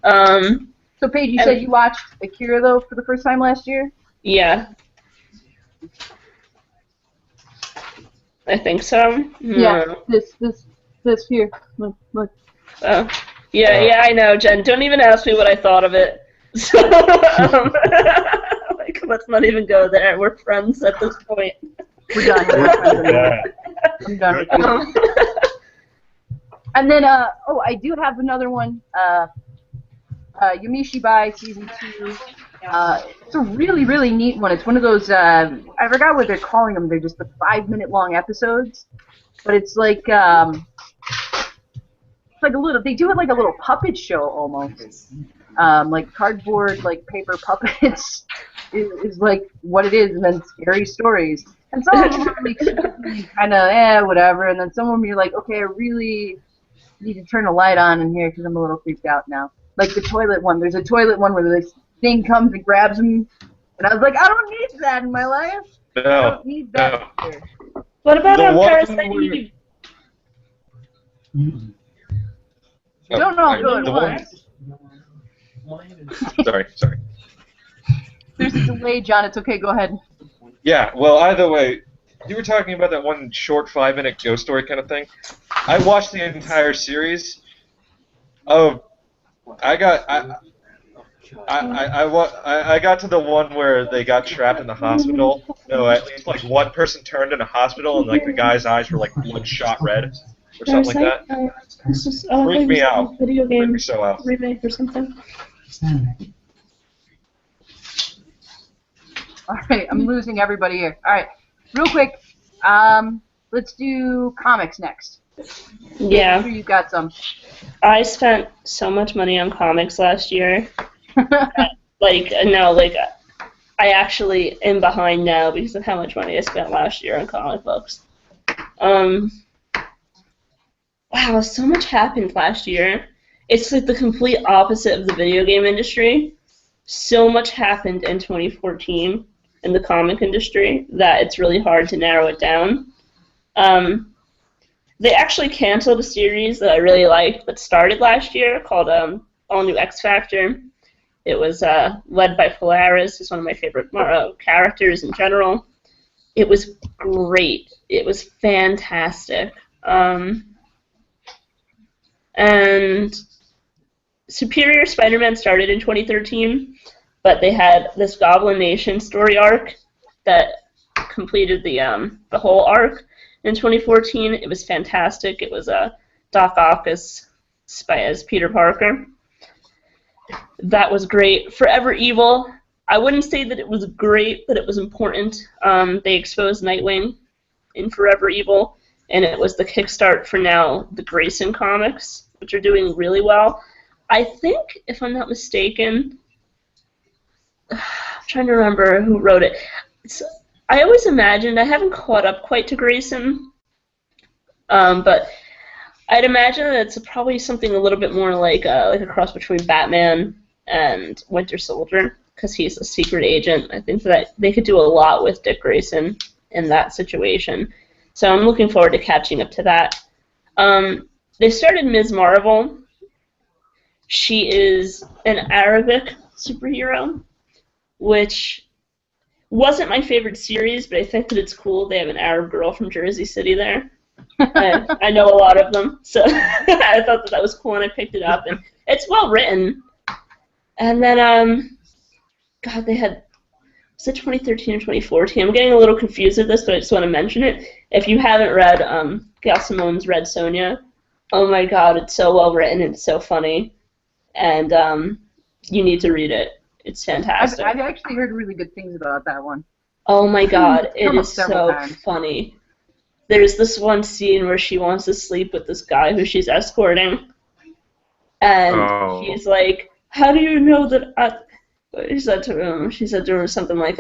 So Paige, you said you watched Akira though for the first time last year? Yeah. I think so. Yeah. This here. Look. Oh. Yeah, I know, Jen. Don't even ask me what I thought of it. So, like, let's not even go there. We're friends at this point. We're done. I'm done with you. And then, I do have another one. Yumishibai Season 2. It's a really, really neat one. It's one of those, I forgot what they're calling them. They're just the 5-minute long episodes. But it's like, they do it like a little puppet show almost. Like cardboard, like paper puppets is like what it is, and then scary stories. And some of them are like kind of whatever, and then some of them you're like, okay, I really need to turn a light on in here because I'm a little freaked out now. Like the toilet one. There's a toilet one where this thing comes and grabs him, and I was like, I don't need that in my life. I don't need that here. What about The one Parasite where- Eve? Don't know Alright, good the ones. Sorry. There's a delay, John. It's okay. Go ahead. Yeah, well, either way, you were talking about that one short 5-minute ghost story kind of thing. I watched the entire series. Oh, I got to the one where they got trapped in the hospital. No, at least like one person turned in a hospital and like the guy's eyes were like bloodshot red or something like that. Freaked me out. Video Freaked game me so out. remake or something. All right, I'm losing everybody here. All right, real quick, let's do comics next. Yeah. I'm sure you've got some. I spent so much money on comics last year. I actually am behind now because of how much money I spent last year on comic books. Wow, so much happened last year. It's like the complete opposite of the video game industry. So much happened in 2014 in the comic industry that it's really hard to narrow it down. They actually canceled a series that I really liked that started last year called All New X Factor. It was led by Polaris, who's one of my favorite characters in general. It was great. It was fantastic. And Superior Spider-Man started in 2013, but they had this Goblin Nation story arc that completed the whole arc in 2014. It was fantastic. It was Doc Ock as Peter Parker. That was great. Forever Evil, I wouldn't say that it was great, but it was important. They exposed Nightwing in Forever Evil, and it was the kickstart for now the Grayson comics, which are doing really well. I think, if I'm not mistaken, I'm trying to remember who wrote it. I always imagined, I haven't caught up quite to Grayson, but I'd imagine that it's probably something a little bit more like a cross between Batman and Winter Soldier, because he's a secret agent. I think that they could do a lot with Dick Grayson in that situation. So I'm looking forward to catching up to that. They started Ms. Marvel. She is an Arabic superhero, which wasn't my favorite series, but I think that it's cool. They have an Arab girl from Jersey City there. I know a lot of them, so I thought that was cool, and I picked it up, and it's well written. And then, God, they had, was it 2013 or 2014? I'm getting a little confused with this, but I just want to mention it. If you haven't read Gail Simone's Red Sonja, oh my God, it's so well written, it's so funny, and you need to read it. It's fantastic. I've actually heard really good things about that one. Oh my God, it is so times. funny. There's this one scene where she wants to sleep with this guy who she's escorting, and he's like, "How do you know that she said to him something like,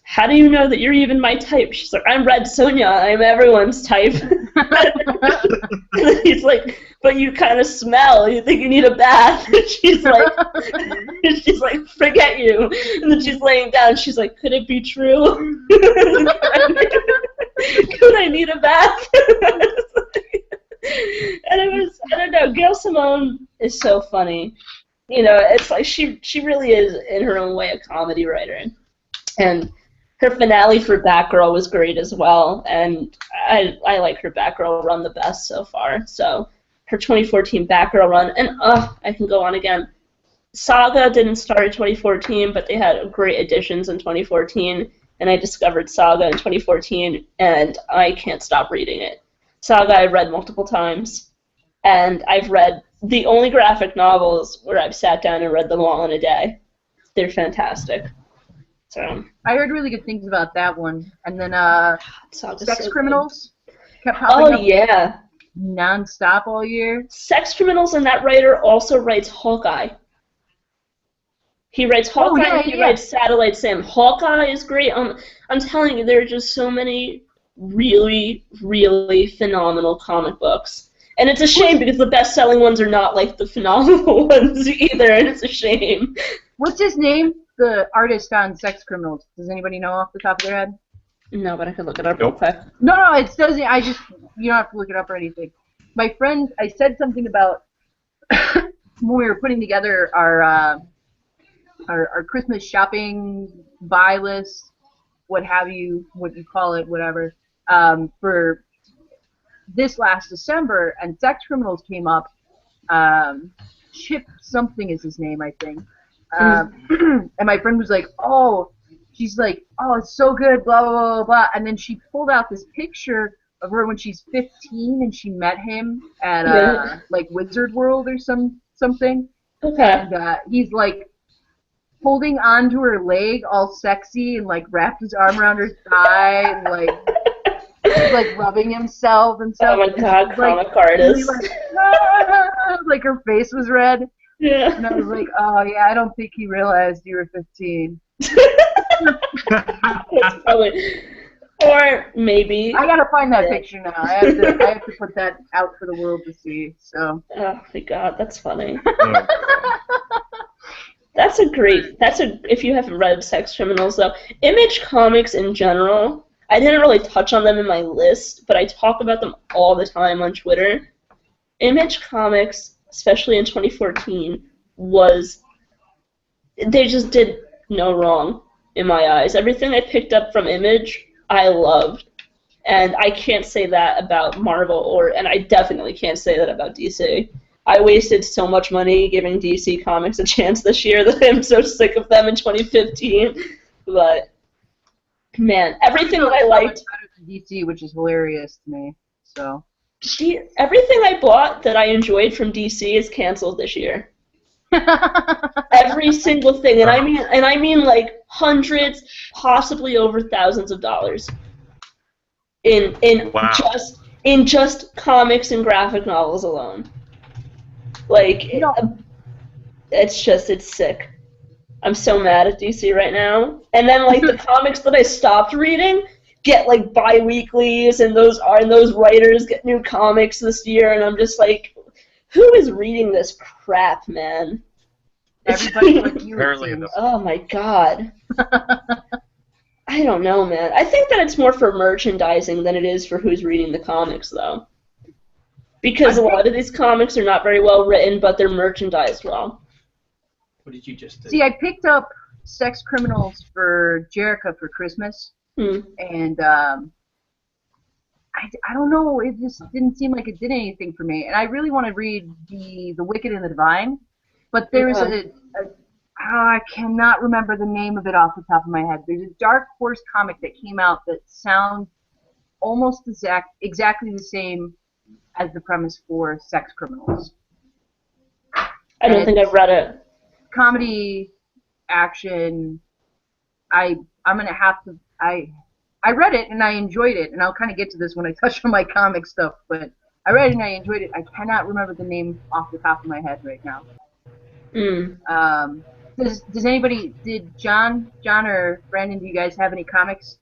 "How do you know that you're even my type?" She's like, "I'm Red Sonja. I'm everyone's type." And then he's like, "But you kind of smell. You think you need a bath?" And she's like, "Forget you." And then she's laying down. She's like, "Could it be true? Could I need a bath?" And it was, I don't know, Gail Simone is so funny. You know, it's like she really is, in her own way, a comedy writer. And her finale for Batgirl was great as well, and I like her Batgirl run the best so far. So her 2014 Batgirl run, and I can go on again. Saga didn't start in 2014, but they had great additions in 2014, and I discovered Saga in 2014, and I can't stop reading it. Saga I've read multiple times, and I've read the only graphic novels where I've sat down and read them all in a day. They're fantastic. So I heard really good things about that one. And then Sex so Criminals kept popping up yeah. non-stop all year. Sex Criminals, and that writer also writes Hawkeye. He writes Hawkeye, and he writes Satellite Sam. Hawkeye is great. I'm telling you, there are just so many really, really phenomenal comic books. And it's a shame because the best-selling ones are not like the phenomenal ones either, and it's a shame. What's his name? The artist on Sex Criminals. Does anybody know off the top of their head? No, but I can look it up real quick. No, it doesn't. You don't have to look it up or anything. My friend, I said something about when we were putting together our our Christmas shopping buy list, what have you, what you call it, whatever, for this last December, and Sex Criminals came up. Chip something is his name, I think. And my friend was like, oh, she's like, oh, it's so good, blah, blah, blah, blah. And then she pulled out this picture of her when she's 15 and she met him at, like, Wizard World or something. Okay. And he's, like, holding onto her leg all sexy and, like, wrapped his arm around her thigh and, like, he's, like, rubbing himself and stuff. Oh my god, comic artist. Like, her face was red. Yeah. And I was like, oh, yeah, I don't think he realized you were 15. That's probably... Or maybe... I gotta find that picture now. I have to put that out for the world to see, so... Oh my god, that's funny. If you haven't read Sex Criminals, though, Image Comics in general, I didn't really touch on them in my list, but I talk about them all the time on Twitter. Image Comics, especially in 2014, they just did no wrong in my eyes. Everything I picked up from Image, I loved. And I can't say that about Marvel, and I definitely can't say that about DC. I wasted so much money giving DC Comics a chance this year that I'm so sick of them in 2015. But, man, everything that I liked... DC, which is hilarious to me, so... Everything I bought that I enjoyed from DC is canceled this year. Every single thing, and I mean like hundreds, possibly over thousands of dollars in just comics and graphic novels alone. Like it's sick. I'm so mad at DC right now. And then like the comics that I stopped reading get like bi-weeklies, and those writers get new comics this year, and I'm just like, who is reading this crap, man? Everybody but you. Oh my god. I don't know, man. I think that it's more for merchandising than it is for who's reading the comics, though. Because a lot of these comics are not very well written, but they're merchandised well. What did you just do? See, I picked up Sex Criminals for Jerica for Christmas. And I don't know, it just didn't seem like it did anything for me. And I really want to read the Wicked and the Divine, but there's I cannot remember the name of it off the top of my head. There's a Dark Horse comic that came out that sounds almost exactly the same as the premise for Sex Criminals. I don't think I've read it. Comedy, action. I'm gonna have to. I read it and I enjoyed it, and I'll kind of get to this when I touch on my comic stuff. But I read it and I enjoyed it. I cannot remember the name off the top of my head right now. Does anybody? Did John or Brandon? Do you guys have any comics?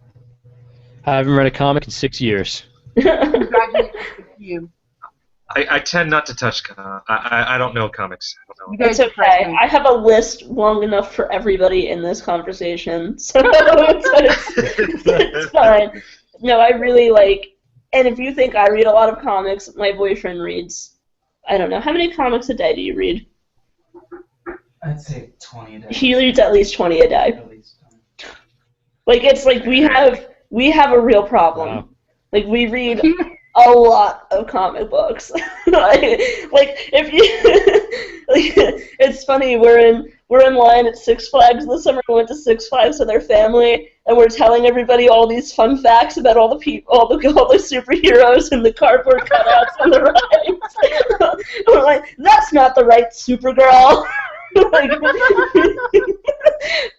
I haven't read a comic in 6 years. Congratulations to you. I tend not to touch. I don't know comics. I don't know. It's okay. I have a list long enough for everybody in this conversation, so it's fine. No, I really like. And if you think I read a lot of comics, my boyfriend reads. I don't know. How many comics a day do you read? I'd say 20 a day. He reads at least 20 a day. At least. Like it's like we have a real problem. Wow. Like we read a lot of comic books. like if you like, it's funny, we're in line at Six Flags this summer. We went to Six Flags with our family, and we're telling everybody all these fun facts about all the superheroes and the cardboard cutouts on the rides. We're like, that's not the right Supergirl. Like,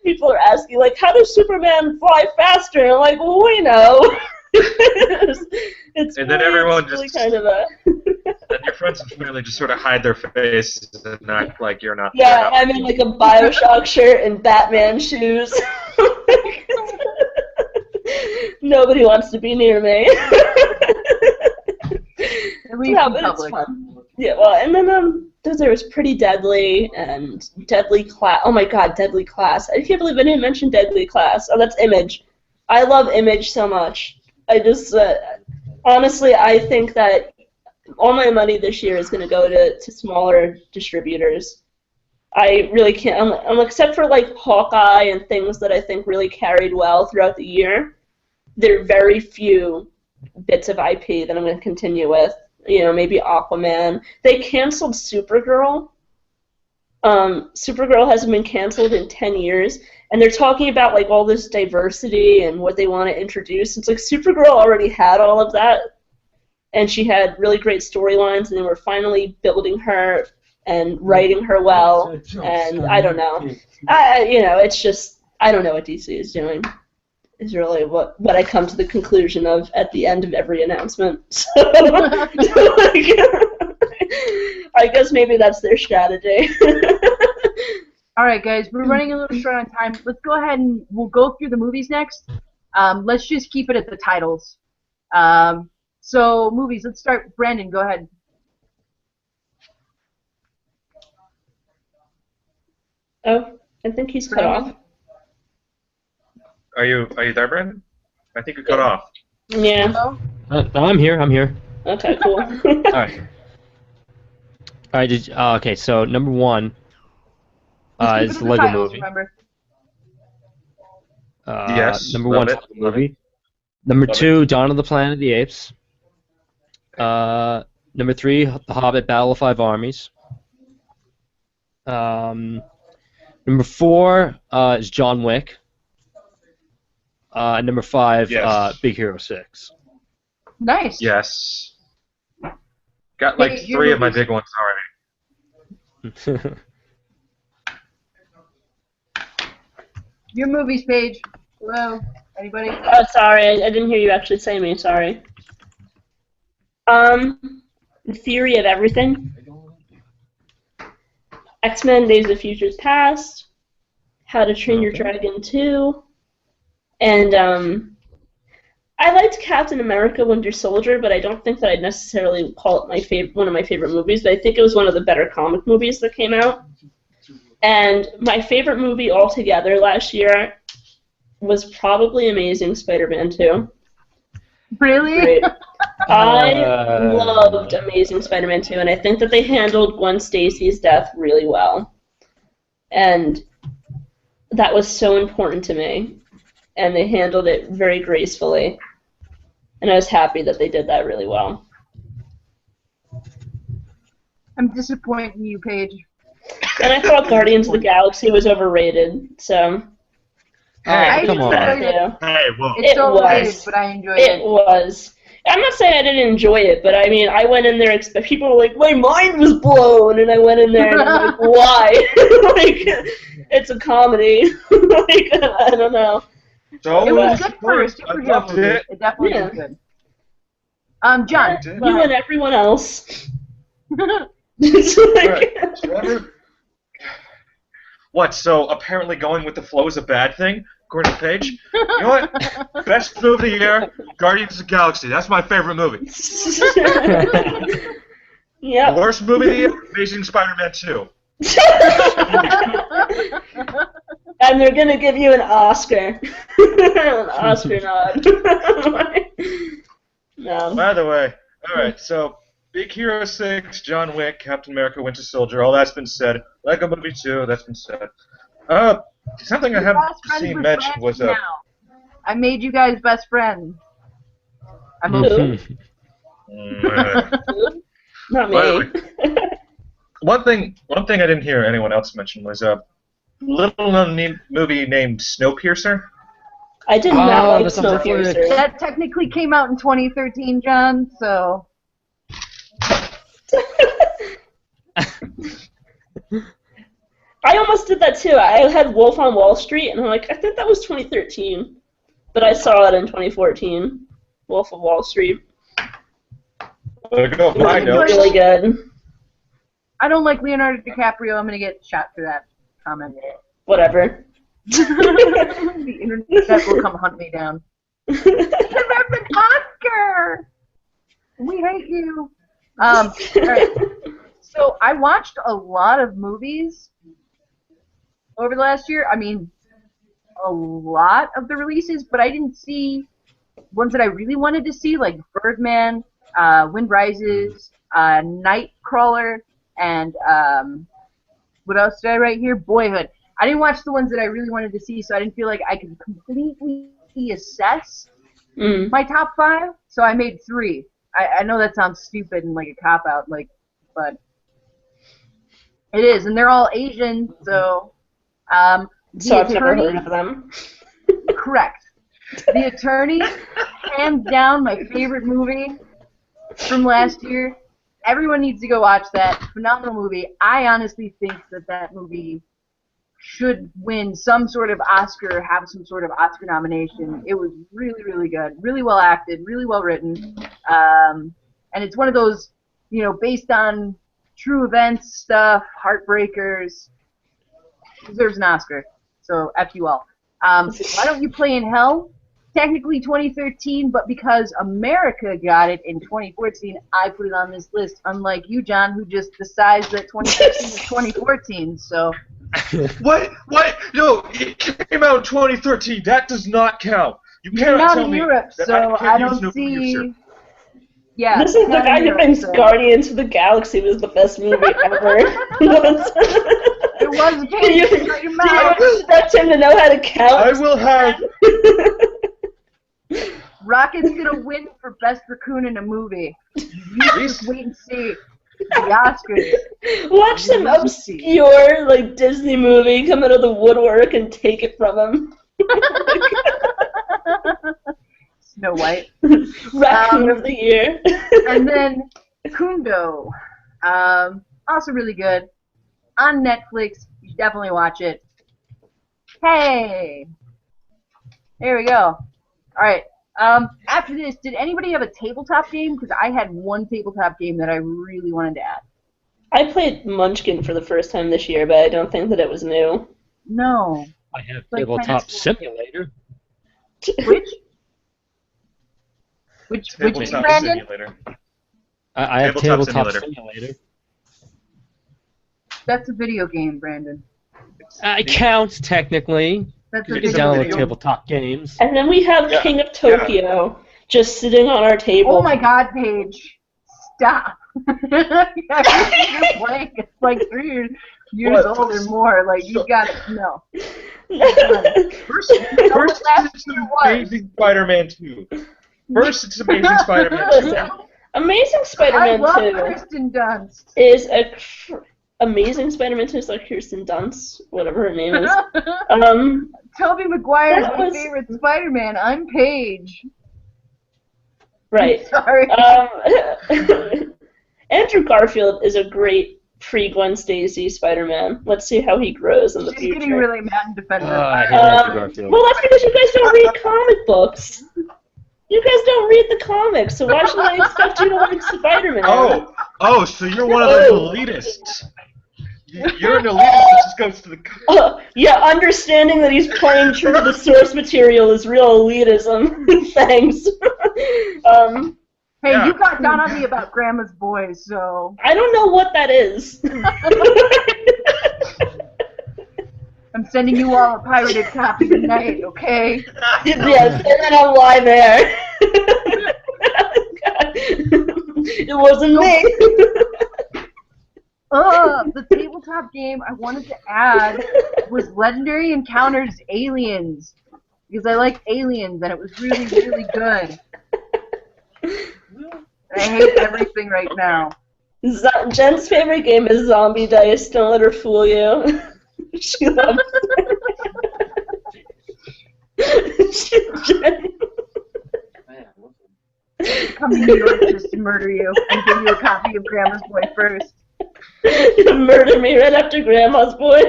people are asking, like, how does Superman fly faster? And I'm like, well, we know. It's and then everyone really just kind of a. and your friends and family just sort of hide their faces and act like you're not. Yeah, I'm in like a BioShock shirt and Batman shoes. Nobody wants to be near me. Yeah, but it's fun. Yeah, well, and then there was Pretty Deadly and Deadly Class. Oh my God, Deadly Class! I can't believe I didn't mention Deadly Class. Oh, that's Image. I love Image so much. I just honestly, I think that all my money this year is going to go to smaller distributors. I really can't, except for like Hawkeye and things that I think really carried well throughout the year, there are very few bits of IP that I'm going to continue with. You know, maybe Aquaman. They canceled Supergirl. Supergirl hasn't been canceled in 10 years, and they're talking about like all this diversity and what they want to introduce. It's like Supergirl already had all of that, and she had really great storylines, and they were finally building her and writing her well, and I don't know. It's just, I don't know what DC is doing, is really what I come to the conclusion of at the end of every announcement. So, I guess maybe that's their strategy. All right, guys, we're running a little short on time. Let's go ahead and we'll go through the movies next. Let's just keep it at the titles. So, movies, let's start. Brandon, go ahead. Oh, I think he's cut off. Are you there, Brandon? I think you cut off. Yeah. Hello? I'm here. Okay, cool. All right. Okay, so number one Just keep is it the at Lego titles, movie. remember. Yes, Number love one, it. Lego movie. Number Love two, Dawn of the Planet of the Apes. Number three, The Hobbit: Battle of Five Armies. Number four is John Wick. And number five, Yes. Big Hero 6. Nice. Yes. Got like Hey, your three of my movies. big ones already. Your movies page. Hello? Anybody? Oh, sorry, I didn't hear you actually say me, sorry. The Theory of Everything. X-Men Days of Futures Past. How to Train Your Okay. Dragon 2. And, I liked Captain America Winter Soldier, but I don't think that I'd necessarily call it one of my favorite movies, but I think it was one of the better comic movies that came out. And my favorite movie altogether last year was probably Amazing Spider-Man 2. Really? Great. I loved Amazing Spider-Man 2, and I think that they handled Gwen Stacy's death really well. And that was so important to me. And they handled it very gracefully. And I was happy that they did that really well. I'm disappointed in you, Paige. And I thought Guardians of the Galaxy was overrated, so... Hey, come on. Yeah. Hey, whoa. It's It so was. overrated, but I enjoyed It it. was. I'm not saying I didn't enjoy it, but I mean, I went in there people were like, my mind was blown, and I went in there and I'm like, why? Like, it's a comedy. Like, I don't know. So It was good for a I superhero loved movie. it. It definitely Yeah. was good. John. did. go You ahead. and everyone else. It's like, Alright, Trevor. What? So apparently going with the flow is a bad thing, according to Paige. You know what? Best movie of the year, Guardians of the Galaxy. That's my favorite movie. Yep. Worst movie of the year, Amazing Spider-Man 2. And they're gonna give you an Oscar. An Oscar nod. No. By the way, alright, so Big Hero 6, John Wick, Captain America, Winter Soldier, all that's been said. Lego Movie 2, that's been said. Something I haven't Best friends seen with mentioned was Brandon now. I made you guys best friends. I'm okay. Not By the me. One thing I didn't hear anyone else mention was a little-known movie named Snowpiercer. I did not like that's on Netflix. Snowpiercer. That technically came out in 2013, John, so... I almost did that too. I had Wolf on Wall Street, and I'm like, I think that was 2013. But I saw it in 2014. Wolf of Wall Street. Go It was my notes. really good. I don't like Leonardo DiCaprio. I'm going to get shot for that comment. Whatever. The internet will come hunt me down. American Oscar! We hate you. All right. So I watched a lot of movies over the last year. I mean, a lot of the releases, but I didn't see ones that I really wanted to see, like Birdman, Wind Rises, Nightcrawler, and What else did I write here? Boyhood. I didn't watch the ones that I really wanted to see, so I didn't feel like I could completely assess my top 5. So I made 3. I know that sounds stupid and like a cop out, like, but it is, and they're all Asian, so. So I've never heard of them. Correct. The Attorney, hands down, my favorite movie from last year. Everyone needs to go watch that. Phenomenal movie. I honestly think that movie should win some sort of Oscar, have some sort of Oscar nomination. It was really, really good. Really well acted, really well written. And it's one of those, you know, based on true events stuff, heartbreakers. Deserves an Oscar. So, F you all. Why Don't You Play in Hell? Technically 2013, but because America got it in 2014, I put it on this list, unlike you, John, who just decides that 2013 is 2014, so... What? No, it came out in 2013. That does not count. You You're cannot not tell in me Europe, that so I I can't use don't nuclear see... syrup. Yeah, This is the not guy in who Europe, thinks so- Guardians of the Galaxy was the best movie ever. It was Do you pain right in your mouth. expect him to know how to count? I will have. Rocket's gonna win for Best Raccoon in a movie. You just wait and see. The Oscars. Watch some obscure, like, Disney movie come out of the woodwork and take it from him. Snow White. Raccoon of the Year. And then Kundo. Also really good. On Netflix. You should definitely watch it. Hey! There we go. Alright. After this, did anybody have a tabletop game? Because I had one tabletop game that I really wanted to add. I played Munchkin for the first time this year, but I don't think that it was new. No. I have Like Tabletop Penn- Simulator. Which? Which Tabletop Brandon? Simulator. I have Tabletop Tabletop Simulator. Simulator. That's a video game, Brandon. It counts technically. That's a You can It's a video download video- game. tabletop games. And then we have Yeah, King of Tokyo just sitting on our table. Oh my god, Paige. Stop. You're playing. It's like 3 years What? old or more. Like, you got it. No. First last it's year was. Amazing Spider-Man 2. First, it's Amazing Spider-Man 2. Listen, Amazing I Spider-Man love 2 Kirsten Dunst. is Amazing Spider-Man 2 is like Kirsten Dunst, whatever her name is. Tobey Maguire is That my was- favorite Spider-Man. I'm Paige. Right. Sorry. Andrew Garfield is a great pre-Gwen Stacy Spider-Man. Let's see how he grows in the She's future. getting really mad and defensive. I hate Andrew Garfield. Well, that's because you guys don't read comic books. You guys don't read the comics, so why should I expect you to like Spider-Man? Oh, so you're one of those elitists. You're an elitist that just goes to the. Yeah, understanding that he's playing true to the source material is real elitism. Thanks. Hey, Yeah. you got down on me about Grandma's Boys, so I don't know what that is. I'm sending you all a pirated copy tonight, okay? Yes, and then I'll lie there. It wasn't me. The tabletop game I wanted to add was Legendary Encounters Aliens. Because I like aliens and it was really, really good. I hate everything right now. Jen's favorite game is Zombie Dice. Don't let her fool you. She loves it. Jen. Come to New York just to murder you and give you a copy of Grandma's Boy first. Murder me right after Grandma's Boy.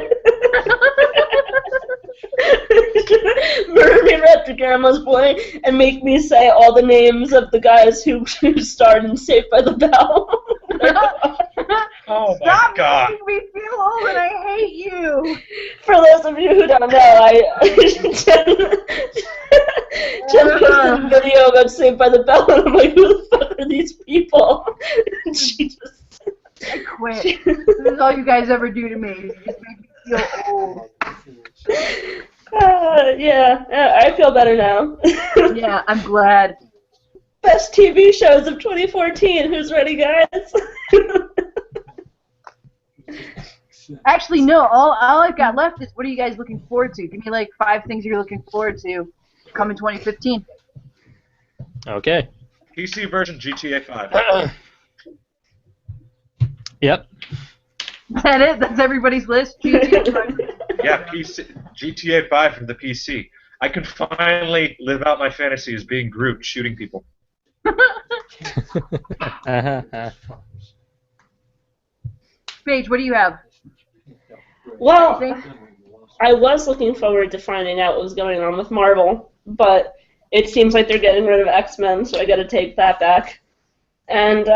Murder me right after Grandma's Boy and make me say all the names of the guys who starred in Saved by the Bell. Oh my Stop God. making me feel old and I hate you. For those of you who don't know, Jen posted a video about Saved by the Bell, and I'm like, who the fuck are these people? And she just... I quit. This is all you guys ever do to me. You just make me feel old. Yeah, I feel better now. Yeah, I'm glad. Best TV shows of 2014. Who's ready, guys? Actually, no. All I've got left is what are you guys looking forward to? Give me like 5 things you're looking forward to coming 2015. Okay. PC version GTA 5. Yep. Is that it? That's everybody's list? GTA 5? Yeah, GTA 5 from the PC. I can finally live out my fantasy as being Groot shooting people. Paige, what do you have? Well, Anything? I was looking forward to finding out what was going on with Marvel, but it seems like they're getting rid of X-Men, so I got to take that back. And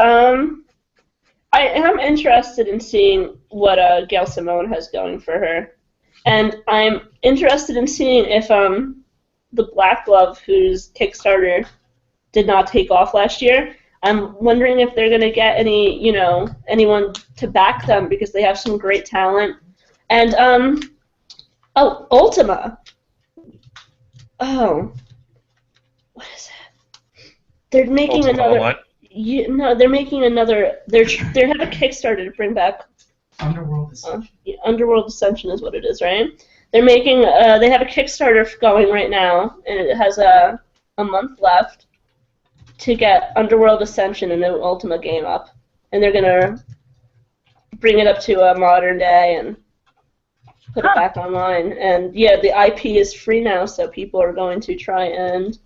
I am interested in seeing what Gail Simone has going for her, and I'm interested in seeing if the Black Glove, whose Kickstarter did not take off last year, I'm wondering if they're gonna get anyone to back them because they have some great talent. And Ultima. Oh, what is it? They're making Ultima another. Online? They're making another. They have a Kickstarter to bring back. Underworld Ascension. Underworld Ascension is what it is, right? They're making. They have a Kickstarter going right now, and it has a month left to get Underworld Ascension, a new Ultima game up, and they're gonna bring it up to a modern day and put it back online. And yeah, the IP is free now, so people are going to try and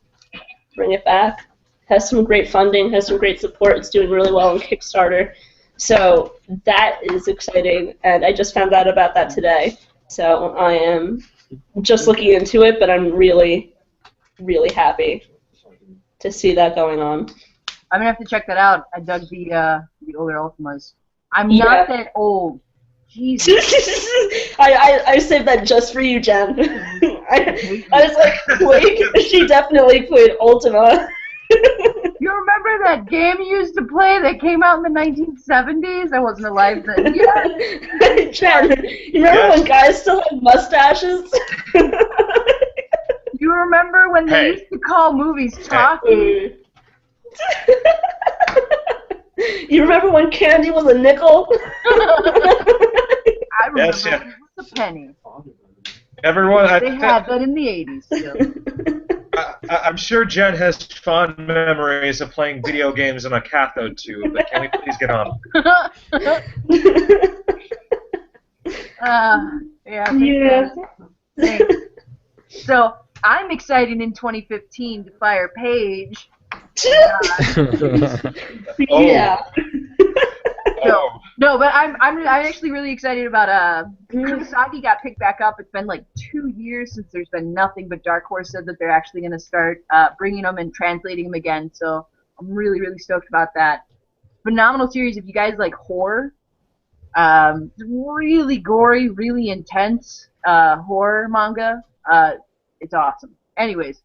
bring it back. Has some great funding, has some great support. It's doing really well on Kickstarter. So that is exciting, and I just found out about that today. So I am just looking into it, but I'm really, really happy to see that going on. I'm gonna have to check that out. I dug the older Ultimas. I'm not that old. Jesus. I saved that just for you, Jen. I was like, wait, she definitely played Ultima. You remember that game you used to play that came out in the 1970s? I wasn't alive then. Yeah. Jen, you remember when guys still had mustaches? You remember when they used to call movies talkie? You remember when candy was a nickel? I remember Yes, yeah. it was a penny. Everyone, They had that in the 80s still. I'm sure Jen has fond memories of playing video games on a cathode tube, but can we please get on? Yeah. Thanks. So I'm excited in 2015 to fire Paige. Yeah. No, but I'm actually really excited about Kurosaki got picked back up. It's been like 2 years since there's been nothing, but Dark Horse said that they're actually going to start bringing them and translating them again. So I'm really, really stoked about that. Phenomenal series if you guys like horror. Really gory, really intense horror manga. It's awesome. Anyways,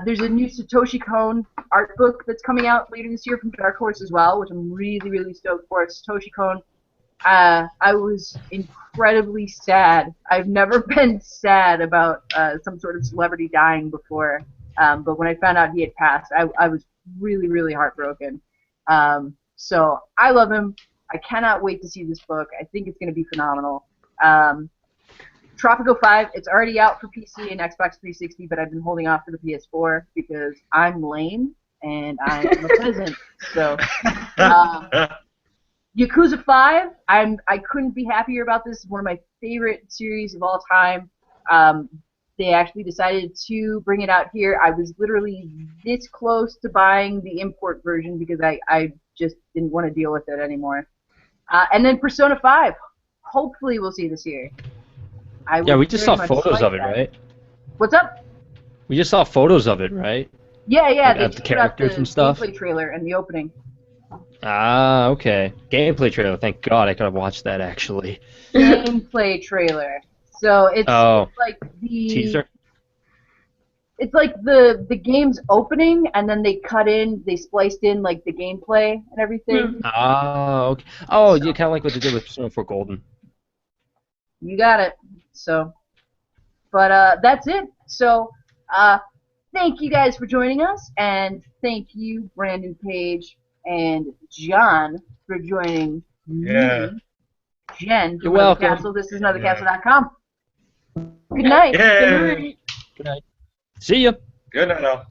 there's a new Satoshi Kon art book that's coming out later this year from Dark Horse as well, which I'm really, really stoked for. Satoshi Kon, I was incredibly sad. I've never been sad about some sort of celebrity dying before, but when I found out he had passed, I was really, really heartbroken. So I love him. I cannot wait to see this book. I think it's going to be phenomenal. Tropico 5, it's already out for PC and Xbox 360, but I've been holding off for the PS4 because I'm lame and I am a peasant. So, Yakuza 5, I couldn't be happier about this. It's one of my favorite series of all time. They actually decided to bring it out here. I was literally this close to buying the import version because I just didn't want to deal with it anymore. And then Persona 5, hopefully we'll see this year. Yeah, we just saw photos of it, right? What's up? We just saw photos of it, right? Yeah, yeah. Like, the characters and stuff. Gameplay trailer and the opening. Ah, okay. Gameplay trailer. Thank God I could have watched that actually. Gameplay trailer. So it's like the teaser. It's like the game's opening, and then they spliced in like the gameplay and everything. Ah, okay. Oh, you kind of like what they did with Persona 4 Golden. You got it. So, but that's it. So, thank you guys for joining us, and thank you, Brandon Page and John, for joining me. Jen You're from Another welcome. Castle. This is anothercastle.com. Good night. Yay! Good night. See ya. Good night, all.